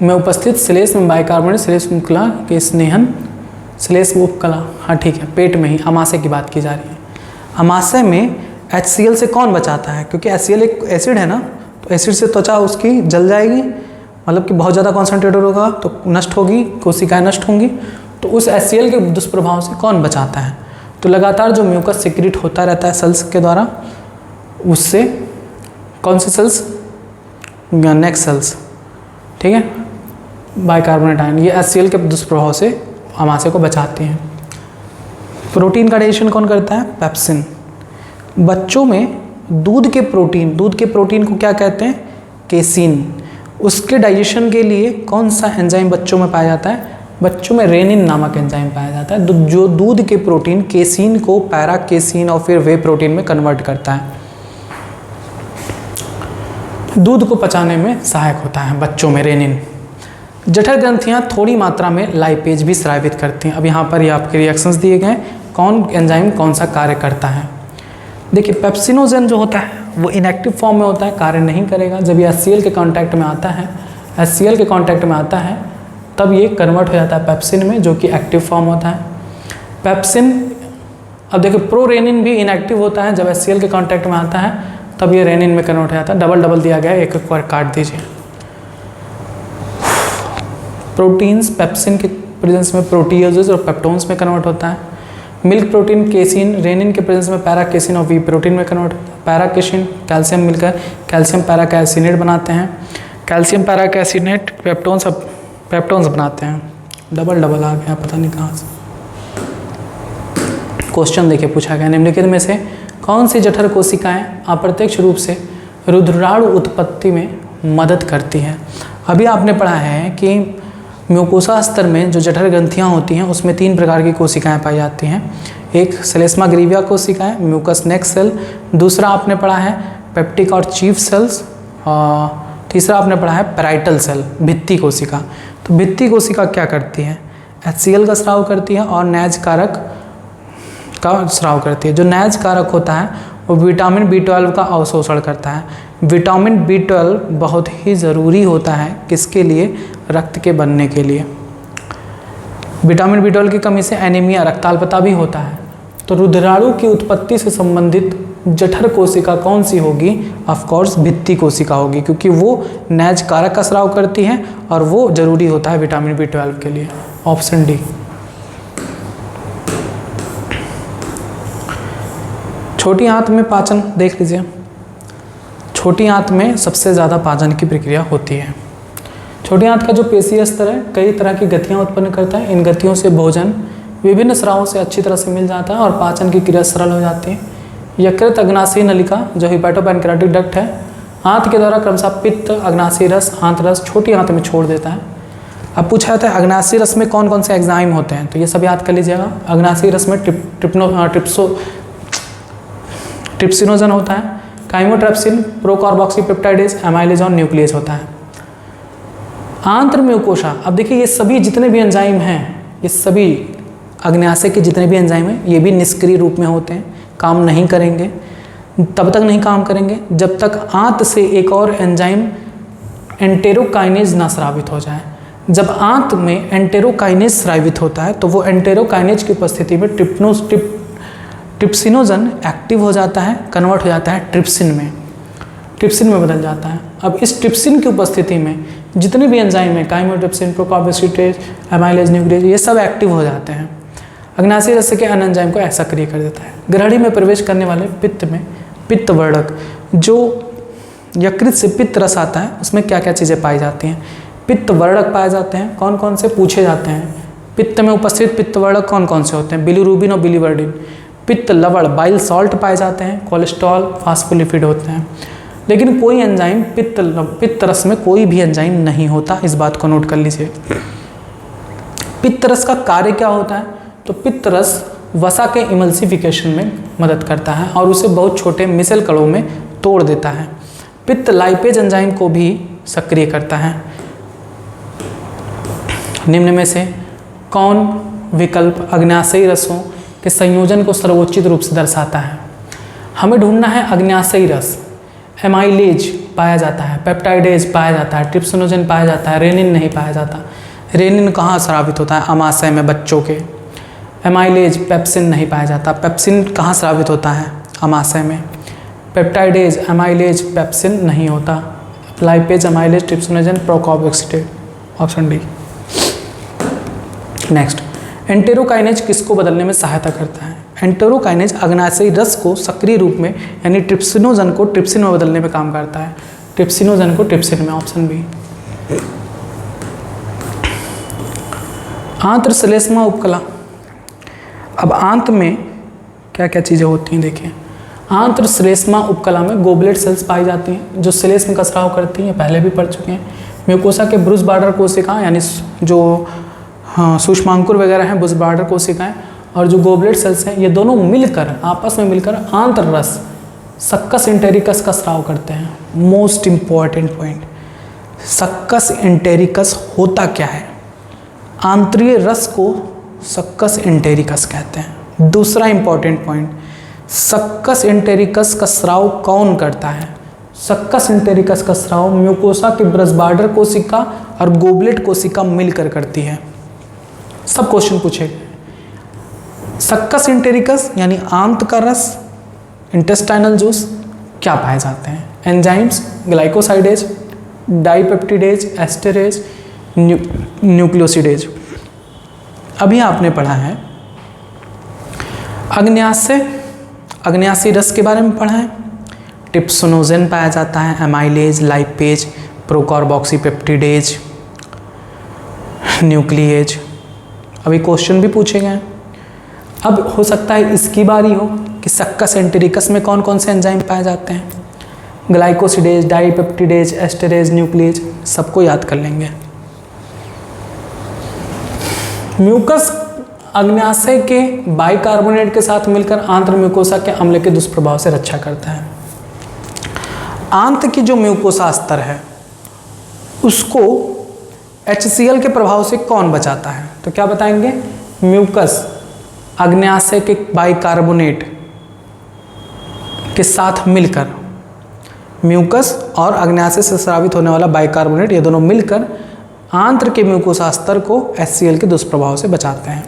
में उपस्थित श्लेष्म बाइकार्बोनेट श्लेष्म उपकला के स्नेहन, श्लेष्म उपकला, हाँ ठीक है, पेट में ही अमाशय की बात की जा रही है। अमाशय में HCl से कौन बचाता है? क्योंकि HCl एक एसिड है ना, तो एसिड से त्वचा उसकी जल जाएगी, मतलब कि बहुत ज़्यादा कॉन्सेंट्रेटेड होगा तो नष्ट होगी, कोशिकाएं नष्ट होंगी। तो उस HCl के दुष्प्रभाव से कौन बचाता है? तो लगातार जो म्यूकस सिक्रीट होता रहता है सेल्स के द्वारा, उससे कौन से सेल्स? नेक्स्ट सेल्स, ठीक है, बाइकार्बोनेट आयन, ये HCl के दुष्प्रभाव से अमाशय को बचाते हैं। प्रोटीन का डाइजेशन कौन करता है? पेप्सिन। बच्चों में दूध के प्रोटीन को क्या कहते हैं? केसीन। उसके डाइजेशन के लिए कौन सा एंजाइम बच्चों में पाया जाता है? बच्चों में रेनिन नामक एंजाइम पाया जाता है, जो दूध के प्रोटीन केसीन को पैरा केसीन और फिर वे प्रोटीन में कन्वर्ट करता है। दूध को पचाने में सहायक होता है बच्चों में रेनिन। जठर ग्रंथियां थोड़ी मात्रा में लाइपेज भी स्रावित करती हैं। अब यहाँ पर ये आपके रिएक्शंस दिए गए, कौन एंजाइम कौन सा कार्य करता है। देखिए पेप्सिनोजन जो होता है वो इनएक्टिव फॉर्म में होता है, कार्य नहीं करेगा। जब ये HCl के कांटेक्ट में आता है, HCl के कांटेक्ट में आता है तब ये कन्वर्ट हो जाता है पेप्सिन में, जो कि एक्टिव फॉर्म होता है। पेप्सिन, अब देखिए प्रोरेनिन भी इनएक्टिव होता है, जब HCl के कांटेक्ट में आता है तब ये रेनिन में कन्वर्ट हो जाता है। डबल डबल दिया गया है, एक एक बार काट दीजिए। प्रोटीन्स पेप्सिन के प्रेजेंस में प्रोटीओजेज और पेप्टोन्स में कन्वर्ट होता है। मिल्क प्रोटीन केसिन रेनिन के प्रेजेंस में पैरा केसिन और वी प्रोटीन में कन्वर्ट होता है। पैरा केसिन कैल्शियम मिलकर कैल्शियम पैरा कैल्सिनेट बनाते हैं। कैल्शियम पैरा कैल्सिनेट पेप्टोन्स बनाते हैं। डबल डबल आ गया, पता नहीं कहाँ से। क्वेश्चन देखिए पूछा गया, निम्नलिखित में से कौन सी जठर कोशिकाएं अप्रत्यक्ष रूप से रुधिराणु उत्पत्ति में मदद करती हैं? अभी आपने पढ़ा है कि म्यूकोसा स्तर में जो जठर ग्रंथियां होती हैं उसमें 3 प्रकार की कोशिकाएं पाई जाती हैं। एक सेलेस्मा ग्रीविया कोशिकाएं, म्यूकस नेक्स सेल, दूसरा आपने पढ़ा है पेप्टिक और चीफ सेल्स, और तीसरा आपने पढ़ा है पैराइटल सेल, भित्ति कोशिका। तो भित्ति कोशिका क्या करती है? HCl का स्राव करती है और नैज कारक का स्राव करती है। जो नैज कारक होता है वो विटामिन B12 का अवशोषण करता है। विटामिन B12 बहुत ही ज़रूरी होता है किसके लिए? रक्त के बनने के लिए। विटामिन B12 की कमी से एनीमिया, रक्ताल्पता भी होता है। तो रुधिराणु की उत्पत्ति से संबंधित जठर कोशिका कौन सी होगी? ऑफ कोर्स भित्ति कोशिका होगी, क्योंकि वो नैज कारक का स्राव करती है और वो जरूरी होता है विटामिन B12 के लिए। Option D. छोटी आंत में पाचन देख लीजिए। छोटी आंत में सबसे ज़्यादा पाचन की प्रक्रिया होती है। छोटी आंत का जो पेशीय स्तर है कई तरह की गतियाँ उत्पन्न करता है। इन गतियों से भोजन विभिन्न स्रावों से अच्छी तरह से मिल जाता है और पाचन की क्रिया सरल हो जाती है। यकृत अग्नाशयी नलिका जो हिपैटोपैनक्रेटिक डक्ट है, आंत के द्वारा क्रमशः पित्त, अग्नाशयी रस, आंत रस छोटी आंत में छोड़ देता है। अब पूछा जाता है अग्नाशयी रस में कौन कौन से एंजाइम होते हैं, तो ये सब याद कर लीजिएगा। अग्नाशयी रस में ट्रिप्सिनोजन होता है, काइमोट्रेप्सिन, प्रोकार्बोक्सीपेप्टाइडेज, एमाइलेज और न्यूक्लियस होता है। आंत्र म्यूकोसा, अब देखिए ये सभी जितने भी एंजाइम हैं, ये सभी अग्नाशय के जितने भी एंजाइम हैं ये भी निष्क्रिय रूप में होते हैं, काम नहीं करेंगे। तब तक नहीं काम करेंगे जब तक आंत से एक और एंजाइम एंटेरोकाइनेज ना स्रावित हो जाए। जब आंत में एंटेरोकाइनेज स्रावित होता है तो वो एंटेरोकाइनेज की उपस्थिति में ट्रिप्सिनोजन एक्टिव हो जाता है, कन्वर्ट हो जाता है ट्रिप्सिन में बदल जाता है। अब इस ट्रिप्सिन की उपस्थिति में जितने भी एंजाइम हैं, काइमोट्रिप्सिन, प्रोकार्बोक्सीपेप्टाइडेज, एमाइलेज, न्यूक्लियस, ये सब एक्टिव हो जाते हैं। अग्नाशयी रस के अन्य एंजाइम को सक्रिय कर देता है। ग्रहणी में प्रवेश करने वाले पित्त में पित्तवर्धक, जो यकृत से पित्त रस आता है उसमें क्या क्या चीज़ें पाई जाती हैं? पित्तवर्धक पाए जाते हैं। कौन कौन से पूछे जाते हैं? पित्त में उपस्थित पित्तवर्धक कौन कौन से होते हैं? बिलीरुबिन और बिलीवर्डिन। पित्त लवण, बाइल सॉल्ट पाए जाते हैं। कोलेस्ट्रॉल, फास्फोलिपिड होते हैं। लेकिन कोई एंजाइम पित्त रस में कोई भी एंजाइम नहीं होता, इस बात को नोट कर लीजिए। पित्त रस का कार्य क्या होता है? तो पित्त रस वसा के इमल्सिफिकेशन में मदद करता है और उसे बहुत छोटे मिसल कणों में तोड़ देता है। पित्त लाइपेज एंजाइम को भी सक्रिय करता है। निम्न में से कौन विकल्प अग्नाशयी रसों के संयोजन को सर्वोचित रूप से दर्शाता है? हमें ढूंढना है अग्नाशयी रस। एमाइलेज पाया जाता है, पेप्टाइडेज पाया जाता है, ट्रिप्सिनोजन पाया जाता है, रेनिन नहीं पाया जाता। रेनिन कहाँ स्रावित होता है? अमाशय में बच्चों के। एमाइलेज, पेप्सिन नहीं पाया जाता। पेप्सिन कहाँ स्रावित होता है? अमाशय में। पेप्टाइडेज, एमाइलेज, पेप्सिन नहीं होता। Lipase, amylase, trypsinogen, procarboxypeptidase. Option D. Next, enterokinase किसको बदलने में सहायता करता है? एंटेरोकाइनेज अग्नाशयी रस को सक्रिय रूप में यानी ट्रिप्सिनोजन को ट्रिप्सिन में बदलने में काम करता है। ट्रिप्सिनोजन को ट्रिप्सिन में। Option B. आंत्र श्लेष्मा उपकला। अब आंत में क्या क्या चीज़ें होती हैं देखिए। आंत्र श्लेष्मा उपकला में गोबलेट सेल्स पाई जाती हैं जो श्लेष्म का स्राव करती हैं, पहले भी पढ़ चुके हैं। म्यूकोसा के ब्रुश बॉर्डर कोशिका यानी जो सूक्ष्मांकुर वगैरह हैं, ब्रुश बॉर्डर कोशिकाएं, और जो गोबलेट सेल्स हैं, ये दोनों मिलकर आपस में मिलकर आंत्र रस सक्कस एंटेरिकस का स्राव करते हैं। Most important point, succus entericus होता क्या है? आंतरीय रस को सक्कस एंटेरिकस कहते हैं। दूसरा इंपॉर्टेंट पॉइंट, सक्कस एंटेरिकस का स्राव कौन करता है? सक्कस एंटेरिकस का स्राव म्यूकोसा के ब्रश बॉर्डर कोशिका और गोबलेट कोशिका मिलकर करती है। सब क्वेश्चन पूछेगा। सक्कस एंटेरिकस यानी आंत का रस, इंटेस्टाइनल जूस, क्या पाए जाते हैं? Enzymes, glycosidase, डाइपेप्टिडेज, एस्टेरेज, न्यूक्लियोसिडेज। अभी आपने पढ़ा है अग्नाशयी रस के बारे में पढ़ा है। ट्रिप्सिनोजन पाया जाता है, एमाइलेज, लाइपेज, प्रोकार्बोक्सीपेप्टिडेज, न्यूक्लिएज। अभी क्वेश्चन भी पूछे गए। अब हो सकता है इसकी बारी हो कि सक्कस एंटेरिकस में कौन कौन से एंजाइम पाए जाते हैं, ग्लाइकोसिडेज, डाइपेप्टिडेज, एस्टरेज, न्यूक्लिएज, सबको याद कर लेंगे। म्यूकस अग्न्याशय के बाइकार्बोनेट के साथ मिलकर आंत्र म्यूकोसा के अम्ल के दुष्प्रभाव से रक्षा करता है। आंत की जो म्यूकोसा स्तर है उसको HCl के प्रभाव से कौन बचाता है, तो क्या बताएंगे, म्यूकस अग्न्याशय के बाइकार्बोनेट के साथ मिलकर, म्यूकस और अग्न्याशय से स्रावित होने वाला बाइकार्बोनेट ये दोनों मिलकर आंत्र के म्यूकोसा स्तर को HCl के दुष्प्रभाव से बचाते हैं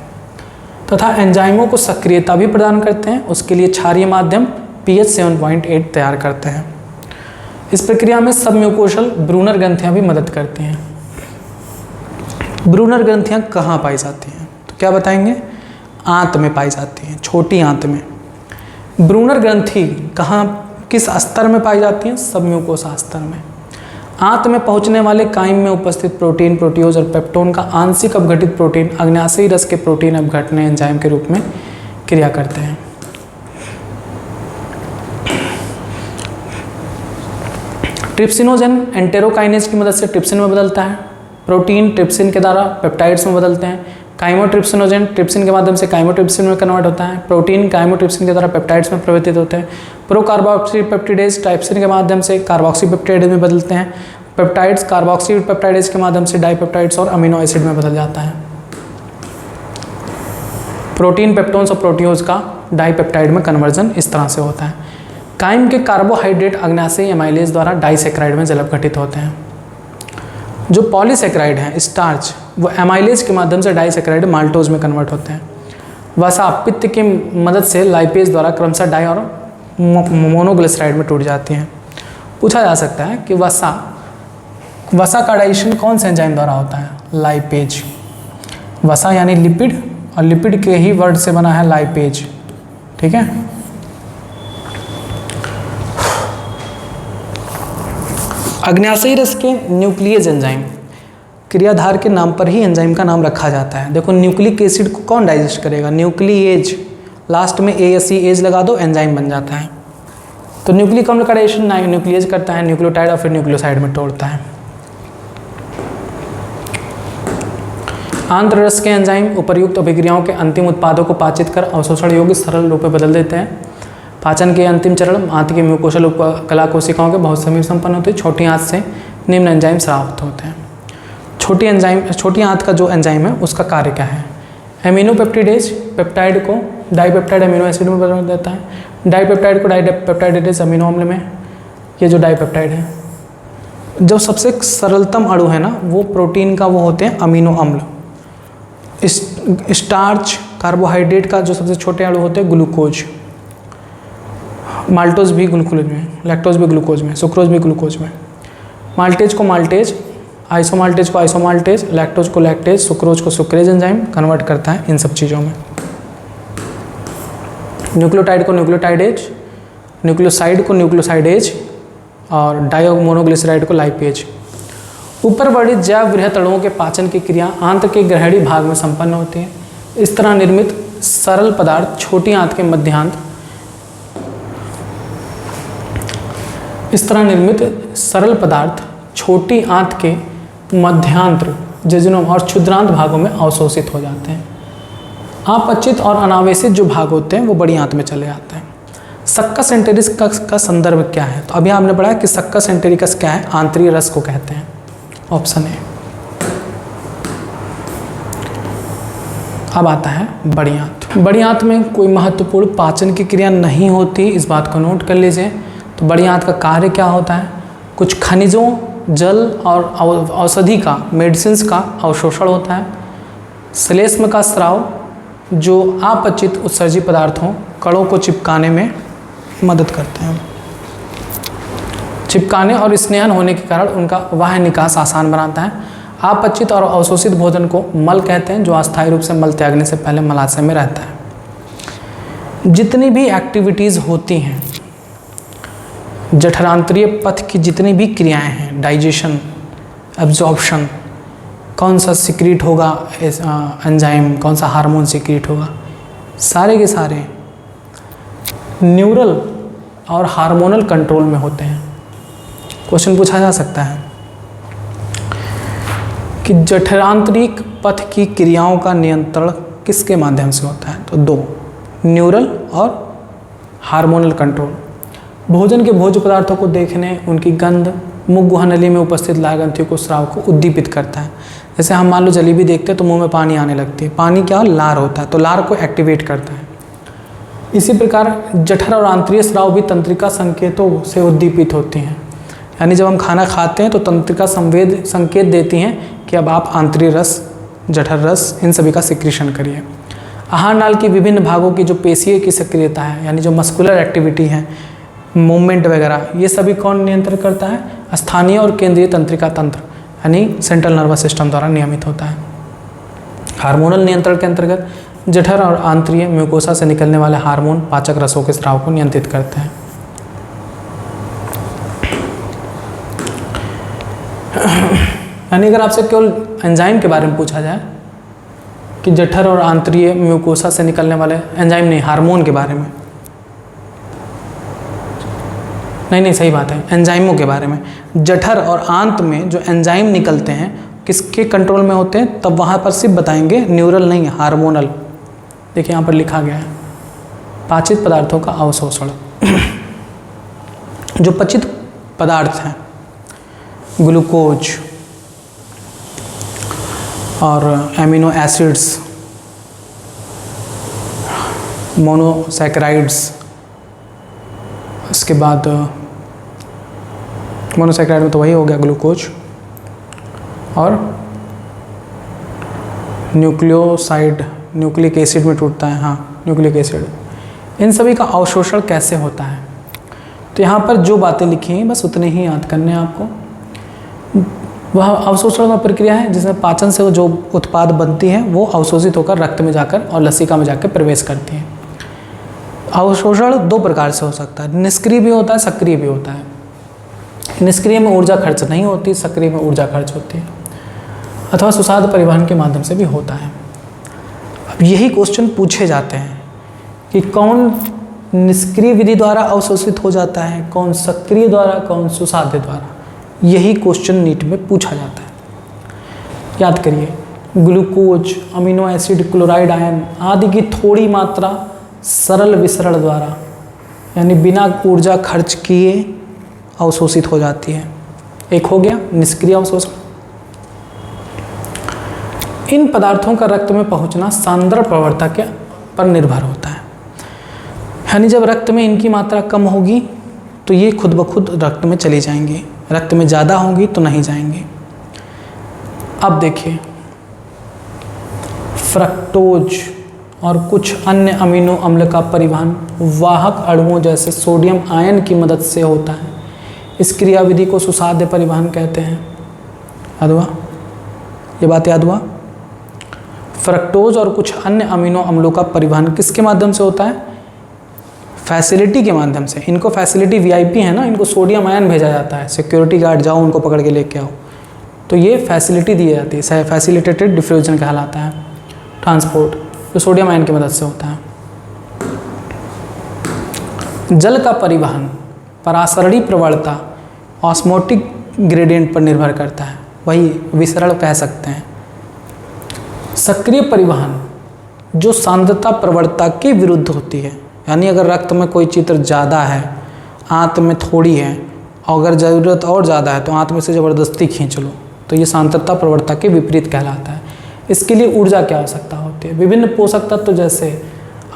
तथा एंजाइमों को सक्रियता भी प्रदान करते हैं। उसके लिए क्षारीय माध्यम pH 7.8 तैयार करते हैं। इस प्रक्रिया में सब म्यूकोशल ब्रूनर ग्रंथियां भी मदद करती हैं। ब्रूनर ग्रंथियां कहाँ पाई जाती हैं, तो क्या बताएंगे, आंत में पाई जाती हैं, छोटी आंत में। ब्रूनर ग्रंथि कहाँ, किस स्तर में पाई जाती हैं, सब म्यूकोसा स्तर में। आंत में पहुंचने वाले काइम में उपस्थित प्रोटीन, प्रोटियोज और पेप्टोन का आंशिक अपघटित प्रोटीन अग्न्याशयी रस के प्रोटीन अपघटन एंजाइम के रूप में क्रिया करते हैं। ट्रिप्सिनोजन एंटेरोकाइनेज की मदद से ट्रिप्सिन में बदलता है। प्रोटीन ट्रिप्सिन के द्वारा पेप्टाइड्स में बदलते हैं। काइमोट्रिप्सिनोजन ट्रिप्सिन के माध्यम से काइमोट्रिप्सिन में कन्वर्ट होता है। प्रोटीन काइमोट्रिप्सिन के द्वारा पेप्टाइड्स में परिवर्तित होते हैं। प्रोकार्बोक्सी पेप्टिडेज ट्राइप्सिन के माध्यम से कार्बोक्सी पेप्टाइड में बदलते हैं। पेप्टाइड्स कार्बोक्सी पेप्टाइडेज के माध्यम से डाइपेप्टाइड्स और अमीनो एसिड में बदल जाता है। प्रोटीन, पेप्टोन्स और प्रोटियोज का डाइपेप्टाइड में कन्वर्जन इस तरह से होता है। काइम के कार्बोहाइड्रेट अग्न्याशयी एमाइलेज द्वारा डाइसेक्राइड में जलपघटित होते हैं। जो पॉलीसेक्राइड हैं स्टार्च, वो एमाइलेज के माध्यम से डाइसेक्राइड माल्टोज में कन्वर्ट होते हैं। वसा पित्त की मदद से लाइपेज द्वारा क्रमशः डाई और मोनोग्लिसराइड में टूट जाती हैं। पूछा जा सकता है कि वसा का डाइजेशन कौन से एंजाइम द्वारा होता है, लाइपेज। वसा यानी लिपिड और लिपिड के ही वर्ड से बना है लाइपेज, ठीक है। अग्न्याशयी रस के न्यूक्लियस एंजाइम, क्रियाधार के नाम पर ही एंजाइम का नाम रखा जाता है। देखो न्यूक्लिक एसिड को कौन डाइजेस्ट करेगा, न्यूक्लिएज, लास्ट में ए या सी एज लगा दो, एंजाइम बन जाता है। तो न्यूक्लिक अम्ल का डाइजेशन न्यूक्लिएज करता है, न्यूक्लियोटाइड और फिर न्यूक्लियोसाइड में तोड़ता है। आंत्र रस के एंजाइम उपर्युक्त अभिक्रियाओं के अंतिम उत्पादों को पाचित कर अवशोषण योग्य सरल रूप में बदल देते हैं। पाचन के अंतिम चरण आंत की म्यूकोशल कला कोशिकाओं के बहुत समीप संपन्न होते हैं। छोटी आंत से निम्न एंजाइम स्रावित होते हैं। छोटी आंत का जो एंजाइम है उसका कार्य क्या है, एमिनोपेप्टिडेज पेप्टाइड को डाइपेप्टाइड अमीनो एसिड में बदल देता है। डाइपेप्टाइड को डाइपेप्टाइडेज अमीनो अम्ल में, ये जो डाइपेप्टाइड है, जो सबसे सरलतम अणु है ना वो प्रोटीन का, वो होते हैं अमीनो अम्ल। स्टार्च कार्बोहाइड्रेट का जो सबसे छोटे अणु होते हैं ग्लूकोज। माल्टोज भी ग्लूकोज में, लैक्टोज भी ग्लूकोज में, सुक्रोज भी ग्लूकोज में। माल्टेज को माल्टेज, आइसोमाल्टेज को आइसोमाल्टेज, लैक्टोज को लैक्टेज, सुक्रोज को सुक्रेज एंजाइम कन्वर्ट करता है इन सब चीज़ों में। न्यूक्लियोटाइड को न्यूक्लियोटाइडेज, न्यूक्लियोसाइड को न्यूक्लियोसाइडेज और डाइमोनोग्लिसराइड को लाइपेज। ऊपर वर्णित जैव वृहत अणुओं के पाचन की क्रिया आंत के ग्रहणी भाग में संपन्न होती है। इस तरह निर्मित सरल पदार्थ छोटी आंत के मध्यांत, इस तरह निर्मित सरल पदार्थ छोटी आंत के मध्यांत्र, जेजुनम और क्षुद्रांत भागों में अवशोषित हो जाते हैं। अपचित और अनावेशित जो भाग होते हैं वो बड़ी आंत में चले जाते हैं। सक्कस एंटेरिकस का संदर्भ क्या है, तो अभी आपने पढ़ा कि सक्कस एंटेरिकस क्या है, आंतरीय रस को कहते हैं। Option A. अब आता है बड़ी आंत। बड़ी आंत में कोई महत्वपूर्ण पाचन की क्रिया नहीं होती, इस बात को नोट कर लीजिए। तो बड़ी आंत का कार्य क्या होता है, कुछ खनिजों, जल और औषधि का, मेडिसिन का अवशोषण होता है। श्लेष्म का स्राव जो अपचित उत्सर्जी पदार्थों, कणों को चिपकाने में मदद करते हैं। चिपकाने और स्नेहन होने के कारण उनका बाह्य निकास आसान बनाता है। अपचित और अवशोषित भोजन को मल कहते हैं, जो अस्थायी रूप से मल त्यागने से पहले मलाशय में रहता है। जितनी भी एक्टिविटीज़ होती हैं, जठरांतरीय पथ की जितनी भी क्रियाएं हैं, डाइजेशन, एब्जॉर्प्शन, कौन सा सिक्रीट होगा एंजाइम, कौन सा हार्मोन सिक्रीट होगा, सारे के सारे न्यूरल और हार्मोनल कंट्रोल में होते हैं। क्वेश्चन पूछा जा सकता है कि जठरांतरिक पथ की क्रियाओं का नियंत्रण किसके माध्यम से होता है? तो दो, न्यूरल और हार्मोनल कंट्रोल। भोजन के भोज्य पदार्थों को देखने, उनकी गंध मुख गुहा नली में उपस्थित लाल ग्रंथियों को स्राव को उद्दीपित करता है। जैसे हम मान लो जलेबी देखते हैं तो मुंह में पानी आने लगती है। पानी क्या? लार होता है, तो लार को एक्टिवेट करता है। इसी प्रकार जठर और आंतरीय स्राव भी तंत्रिका संकेतों से उद्दीपित होती हैं। यानी जब हम खाना खाते हैं तो तंत्रिका संकेत देती हैं कि अब आप आंतरीय रस, जठर रस, इन सभी का सिक्रीशन करिए। आहार नाल की विभिन्न भागों की जो पेशियों की सक्रियता है, यानी जो मस्कुलर एक्टिविटी है, मूवमेंट वगैरह, ये सभी कौन नियंत्रण करता है? स्थानीय और केंद्रीय तंत्रिका तंत्र यानी सेंट्रल नर्वस सिस्टम द्वारा नियमित होता है। हार्मोनल नियंत्रण के अंतर्गत जठर और आंतरीय म्यूकोसा से निकलने वाले हार्मोन पाचक रसों के स्राव को नियंत्रित करते हैं। यानी अगर आपसे केवल एंजाइम के बारे में पूछा जाए कि जठर और आंतरीय म्यूकोसा से निकलने वाले, एंजाइम नहीं, हार्मोन के बारे में, नहीं सही बात है, एंजाइमों के बारे में, जठर और आंत में जो एंजाइम निकलते हैं किसके कंट्रोल में होते हैं, तब वहाँ पर सिर्फ बताएंगे न्यूरल नहीं, हार्मोनल। देखिए यहाँ पर लिखा गया है पाचित पदार्थों का अवशोषण। जो पचित पदार्थ हैं, ग्लूकोज और एमिनो एसिड्स, मोनोसैकेराइड्स, इसके बाद मोनोसैकेराइड में तो वही हो गया ग्लूकोज, और न्यूक्लियोसाइड, न्यूक्लिक एसिड में टूटता है, हाँ न्यूक्लिक एसिड। इन सभी का अवशोषण कैसे होता है? तो यहाँ पर जो बातें लिखी हैं बस उतने ही याद करने हैं आपको। वह अवशोषण में प्रक्रिया है जिसमें पाचन से जो उत्पाद बनती है वो अवशोषित होकर रक्त में जाकर और लसिका में जाकर प्रवेश करती है। अवशोषण दो प्रकार से हो सकता है, निष्क्रिय भी होता है, सक्रिय भी होता है। निष्क्रिय में ऊर्जा खर्च नहीं होती, सक्रिय में ऊर्जा खर्च होती है, अथवा सुसाद परिवहन के माध्यम से भी होता है। अब यही क्वेश्चन पूछे जाते हैं कि कौन निष्क्रिय विधि द्वारा अवशोषित हो जाता है, कौन सक्रिय द्वारा, कौन सुसाध्य द्वारा। यही क्वेश्चन नीट में पूछा जाता है। याद करिए, glucose, amino acid, chloride ion आदि की थोड़ी मात्रा सरल विसरण द्वारा, यानी बिना ऊर्जा खर्च किए अवशोषित हो जाती है। एक हो गया निष्क्रिय अवशोषण। इन पदार्थों का रक्त में पहुंचना सांद्र प्रवणता के पर निर्भर होता है। यानी जब रक्त में इनकी मात्रा कम होगी तो ये खुद ब खुद रक्त में चली जाएंगी, रक्त में ज़्यादा होंगी तो नहीं जाएंगी। अब देखिए, फ्रक्टोज और कुछ अन्य अमीनो अम्ल का परिवहन वाहक अणुओं जैसे सोडियम आयन की मदद से होता है। इस क्रियाविधि को सुसाध्य परिवहन कहते हैं। याद हुआ? ये बात याद हुआ? फ्रक्टोज और कुछ अन्य अमीनो अम्लों का परिवहन किसके माध्यम से होता है? फैसिलिटी के माध्यम से। इनको फैसिलिटी वीआईपी है ना, इनको सोडियम आयन भेजा जाता है, सिक्योरिटी गार्ड जाओ उनको पकड़ के लेके आओ, तो ये फैसिलिटी दी जाती है, फैसिलिटेटेड डिफ्यूजन कहलाता है ट्रांसपोर्ट, जो सोडियम आयन की मदद से होता है। जल का परिवहन परासरणी प्रवणता ऑस्मोटिक ग्रेडियंट पर निर्भर करता है, वही विसरण कह सकते हैं। सक्रिय परिवहन जो सांद्रता प्रवणता के विरुद्ध होती है, यानी अगर रक्त में कोई चित्र ज़्यादा है, आंत में थोड़ी है, और अगर ज़रूरत और ज़्यादा है तो आंत में से ज़बरदस्ती खींच लो, तो ये सांद्रता प्रवणता के विपरीत कहलाता है। इसके लिए ऊर्जा की आवश्यकता होती है। विभिन्न पोषक तत्व जैसे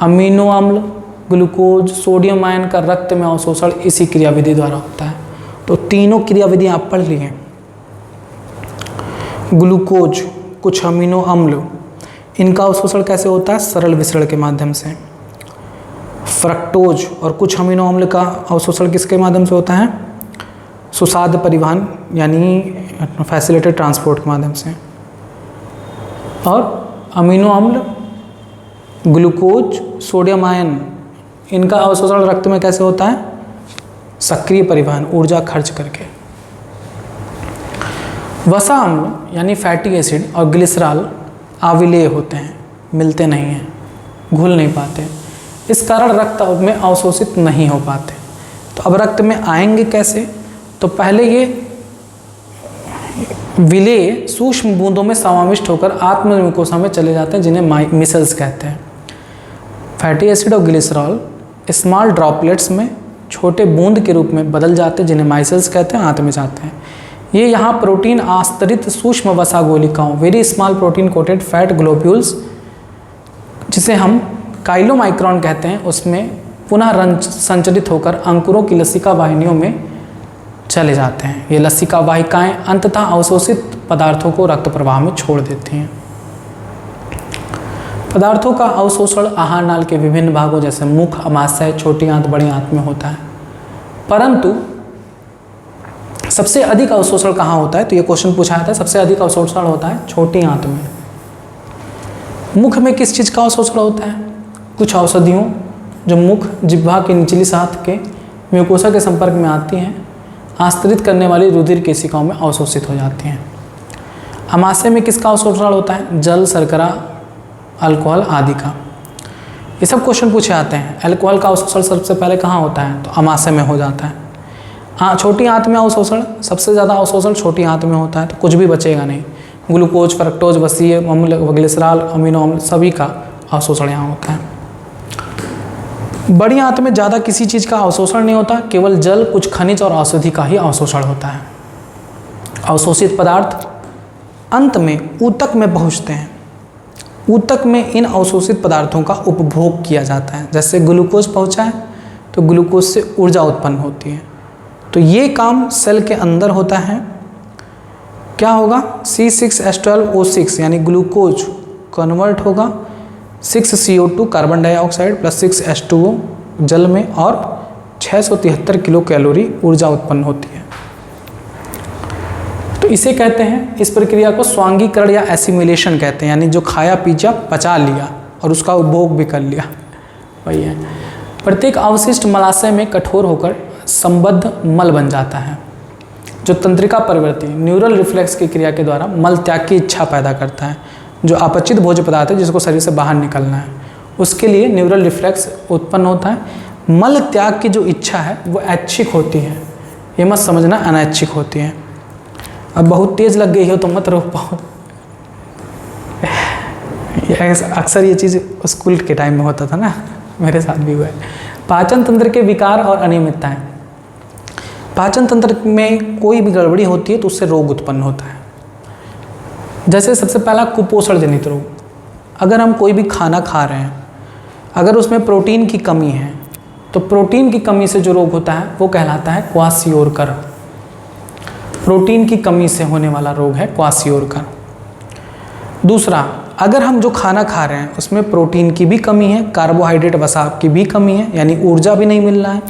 अमीनो अम्ल, ग्लूकोज, सोडियम आयन का रक्त में अवशोषण इसी क्रियाविधि द्वारा होता है। तो तीनों क्रियाविधि आप पढ़ लिए। ग्लूकोज, कुछ अमीनो अम्ल, इनका अवशोषण कैसे होता है? सरल विसरण के माध्यम से। फ्रक्टोज और कुछ अमीनो अम्ल का अवशोषण किसके माध्यम से होता है? सुसाध्य परिवहन यानी फैसिलिटेड ट्रांसपोर्ट के माध्यम से। और अमीनो अम्ल, ग्लूकोज, सोडियम आयन, इनका अवशोषण रक्त में कैसे होता है? सक्रिय परिवहन, ऊर्जा खर्च करके। वसा अम्ल यानी फैटी एसिड और ग्लिसरॉल आविलेय होते हैं, मिलते नहीं हैं। घुल नहीं पाते, इस कारण रक्त में अवशोषित नहीं हो पाते। तो अब रक्त में आएंगे कैसे? तो पहले ये विलेय सूक्ष्म बूंदों में समाविष्ट होकर आत्म म्यूकोसा में चले जाते हैं, जिन्हें मिसल्स कहते हैं। फैटी एसिड और ग्लिसरॉल स्मॉल ड्रॉपलेट्स में छोटे बूंद के रूप में बदल जाते हैं, जिन्हें माइसल्स कहते हैं, आंत में जाते हैं। ये यहाँ प्रोटीन आस्तरित सूक्ष्म वसा गोलिकाओं very small protein coated fat globules, जिसे हम काइलोमाइक्रोन कहते हैं, उसमें पुनः संचरित होकर अंकुरों की लसिका वाहिनियों में चले जाते हैं। ये लसिका वाहिकाएँ अंततः अवशोषित पदार्थों को रक्त प्रवाह में छोड़ देती हैं। पदार्थों का अवशोषण आहार नाल के विभिन्न भागों जैसे मुख, अमाशय, छोटी आंत, बड़ी आंत में होता है, परंतु सबसे अधिक अवशोषण कहाँ होता है? तो ये क्वेश्चन पूछा जाता है। सबसे अधिक अवशोषण होता है छोटी आंत में। मुख में किस चीज़ का अवशोषण होता है? कुछ औषधियों जो मुख जिह्वा की निचली साथ के म्यूकोसा के संपर्क में आती हैं, आस्तरित करने वाली रुधिर केशिकाओं में अवशोषित हो जाती हैं। अमाशय में किसका अवशोषण होता है? जल, शर्करा, अल्कोहल आदि का। ये सब क्वेश्चन पूछे जाते हैं। अल्कोहल का अवशोषण सबसे पहले कहाँ होता है? तो अमाशय में हो जाता है। हाँ, छोटी आंत में अवशोषण सबसे ज़्यादा अवशोषण छोटी आंत में होता है, तो कुछ भी बचेगा नहीं। ग्लूकोज, फ्रक्टोज, वसीय अम्ल, ग्लिसरॉल, अमीनो अम्ल सभी का अवशोषण यहाँ होता है। बड़ी आंत में ज़्यादा किसी चीज़ का अवशोषण नहीं होता, केवल जल, कुछ खनिज और औषधि का ही अवशोषण होता है। अवशोषित पदार्थ अंत में ऊतक में पहुँचते हैं। ऊतक में इन अवशोषित पदार्थों का उपभोग किया जाता है। जैसे ग्लूकोज पहुँचा है तो ग्लूकोज से ऊर्जा उत्पन्न होती है, तो ये काम सेल के अंदर होता है। क्या होगा? C6H12O6 यानी ग्लूकोज कन्वर्ट होगा 6CO2 carbon dioxide plus 6H2O जल में, और 673 किलो कैलोरी ऊर्जा उत्पन्न होती है। तो इसे कहते हैं, इस प्रक्रिया को स्वांगीकरण या एसिमिलेशन कहते हैं, यानी जो खाया पीचा पचा लिया और उसका उपभोग भी कर लिया, वही है। प्रत्येक अवशिष्ट मलाशय में कठोर होकर संबद्ध मल बन जाता है, जो तंत्रिका प्रवृत्ति न्यूरल रिफ्लेक्स की क्रिया के द्वारा मल त्याग की इच्छा पैदा करता है। जो अपचित भोज्य पदार्थ है जिसको शरीर से बाहर निकलना है, उसके लिए न्यूरल रिफ्लेक्स उत्पन्न होता है। मल त्याग की जो इच्छा है वो ऐच्छिक होती है, ये मत समझना अनैच्छिक होती है। अब बहुत तेज लग गई हो तो मत रोक पाओ। अक्सर ये चीज़ स्कूल के टाइम में होता था ना, मेरे साथ भी हुआ है। पाचन तंत्र के विकार और अनियमितताएं। पाचन तंत्र में कोई भी गड़बड़ी होती है तो उससे रोग उत्पन्न होता है। जैसे सबसे पहला कुपोषण जनित रोग। अगर हम कोई भी खाना खा रहे हैं, अगर उसमें प्रोटीन की कमी है, तो प्रोटीन की कमी से जो रोग होता है वो कहलाता है क्वासियोरकर। प्रोटीन की कमी से होने वाला रोग है क्वासियोरकर। दूसरा, अगर हम जो खाना खा रहे हैं उसमें प्रोटीन की भी कमी है, कार्बोहाइड्रेट वसा की भी कमी है, यानी ऊर्जा भी नहीं मिल रहा है,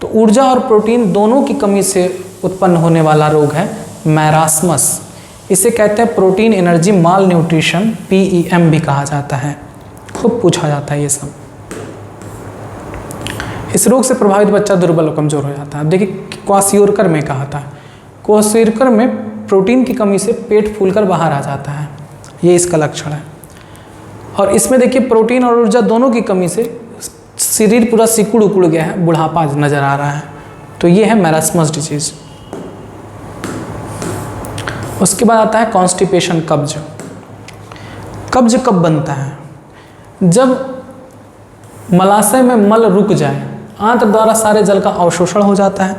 तो ऊर्जा और प्रोटीन दोनों की कमी से उत्पन्न होने वाला रोग है मैरास्मस। इसे कहते हैं प्रोटीन एनर्जी माल न्यूट्रिशन, PEM भी कहा जाता है। खूब पूछा जाता है ये सब। इस रोग से प्रभावित बच्चा दुर्बल और कमजोर हो जाता है। देखिए क्वासियोरकर में कहा था, क्वासियोरकर में प्रोटीन की कमी से पेट फूलकर बाहर आ जाता है, ये इसका लक्षण है। और इसमें देखिए प्रोटीन और ऊर्जा दोनों की कमी से शरीर पूरा सिकुड़ उकुड़ गया है, बुढ़ापा नजर आ रहा है, तो ये है मैरास्मस डिजीज। उसके बाद आता है कॉन्स्टिपेशन, कब्ज। कब्ज कब बनता है? जब मलाशय में मल रुक जाए, आंत द्वारा सारे जल का अवशोषण हो जाता है,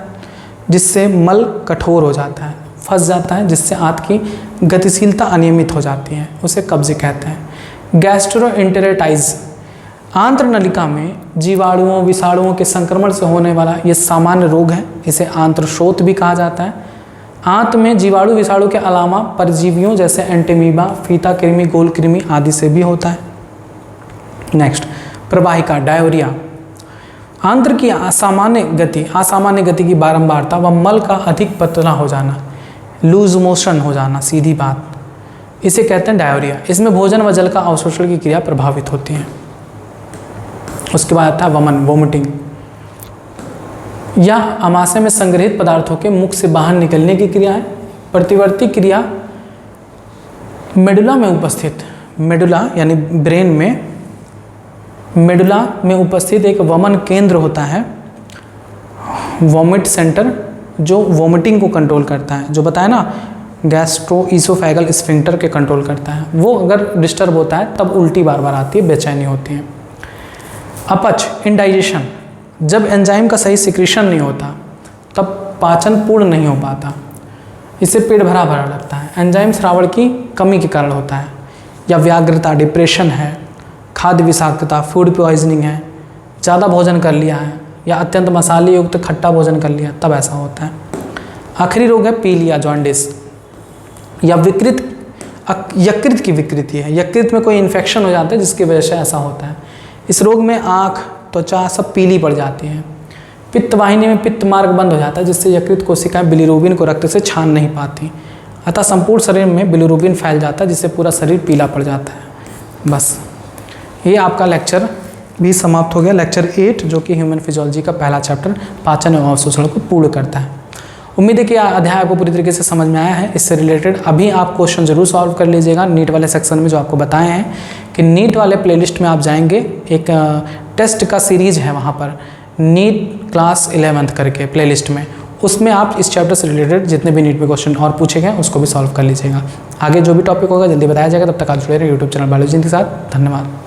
जिससे मल कठोर हो जाता है, फंस जाता है, जिससे आंत की गतिशीलता अनियमित हो जाती है, उसे कब्ज कहते हैं। गैस्ट्रोएंटेराइटिस, आंत्र नलिका में जीवाणुओं, विषाणुओं के संक्रमण से होने वाला ये सामान्य रोग है, इसे आंत्रशोथ भी कहा जाता है। आंत में जीवाणु विषाणु के अलावा परजीवियों जैसे एंटीमीबा, फीता कृमि, गोल कृमि आदि से भी होता है। नेक्स्ट, प्रवाहिका, डायोरिया। आंत्र की असामान्य गति की बारंबारता व मल का अधिक पतला हो जाना, लूज मोशन हो जाना, सीधी बात, इसे कहते हैं डायोरिया। इसमें भोजन व जल का अवशोषण की क्रिया प्रभावित होती है। उसके बाद आता है वमन, वोमिटिंग। यह आमाशय में संग्रहित पदार्थों के मुख से बाहर निकलने की क्रिया है। प्रतिवर्ती क्रिया मेडुला में उपस्थित, मेडुला यानी ब्रेन में मेडुला में उपस्थित एक वमन केंद्र होता है, वॉमिट सेंटर, जो वॉमिटिंग को कंट्रोल करता है, जो बताया ना गैस्ट्रोइसोफेगल स्फिंक्टर के कंट्रोल करता है। वो अगर डिस्टर्ब होता है तब उल्टी बार बार आती है, बेचैनी होती है। अपच, इंडाइजेशन, जब एंजाइम का सही सिक्रीशन नहीं होता तब पाचन पूर्ण नहीं हो पाता, इससे पेट भरा भरा लगता है, एंजाइम श्रावण की कमी के कारण होता है। या व्याग्रता, डिप्रेशन है, खाद्य विषाक्तता, फूड पॉइजनिंग है, ज़्यादा भोजन कर लिया है या अत्यंत मसाले युक्त खट्टा भोजन कर लिया तब ऐसा होता है। आखिरी रोग है पीलिया, जॉन्डिस, या यकृत की विकृति है, यकृत में कोई इन्फेक्शन हो जाता है जिसकी वजह से ऐसा होता है। इस रोग में आँख, त्वचा सब पीली पड़ जाती है। पित्त वाहिनी में पित्त मार्ग बंद हो जाता है जिससे यकृत कोशिकाएं बिलिरुबिन को रक्त से छान नहीं पाती, अतः संपूर्ण शरीर में बिलिरुबिन फैल जाता है जिससे पूरा शरीर पीला पड़ जाता है। बस ये आपका लेक्चर भी समाप्त हो गया, लेक्चर 8, जो कि ह्यूमन फिजियोलॉजी का पहला चैप्टर पाचन एवं अवशोषण को पूर्ण करता है। उम्मीद है कि अध्याय आपको पूरी तरीके से समझ में आया है। इससे रिलेटेड अभी आप क्वेश्चन जरूर सॉल्व कर लीजिएगा नीट वाले सेक्शन में, जो आपको बताए हैं कि नीट वाले प्लेलिस्ट में आप जाएंगे, एक टेस्ट का सीरीज है वहाँ पर, नीट क्लास 11th करके प्लेलिस्ट में, उसमें आप इस चैप्टर से रिलेटेड जितने भी नीट में क्वेश्चन और पूछे गए उसको भी सॉल्व कर लीजिएगा। आगे जो भी टॉपिक होगा जल्दी बताया जाएगा। तब तक आप जुड़े रहे यूट्यूब चैनल बायोलॉजी के साथ। धन्यवाद।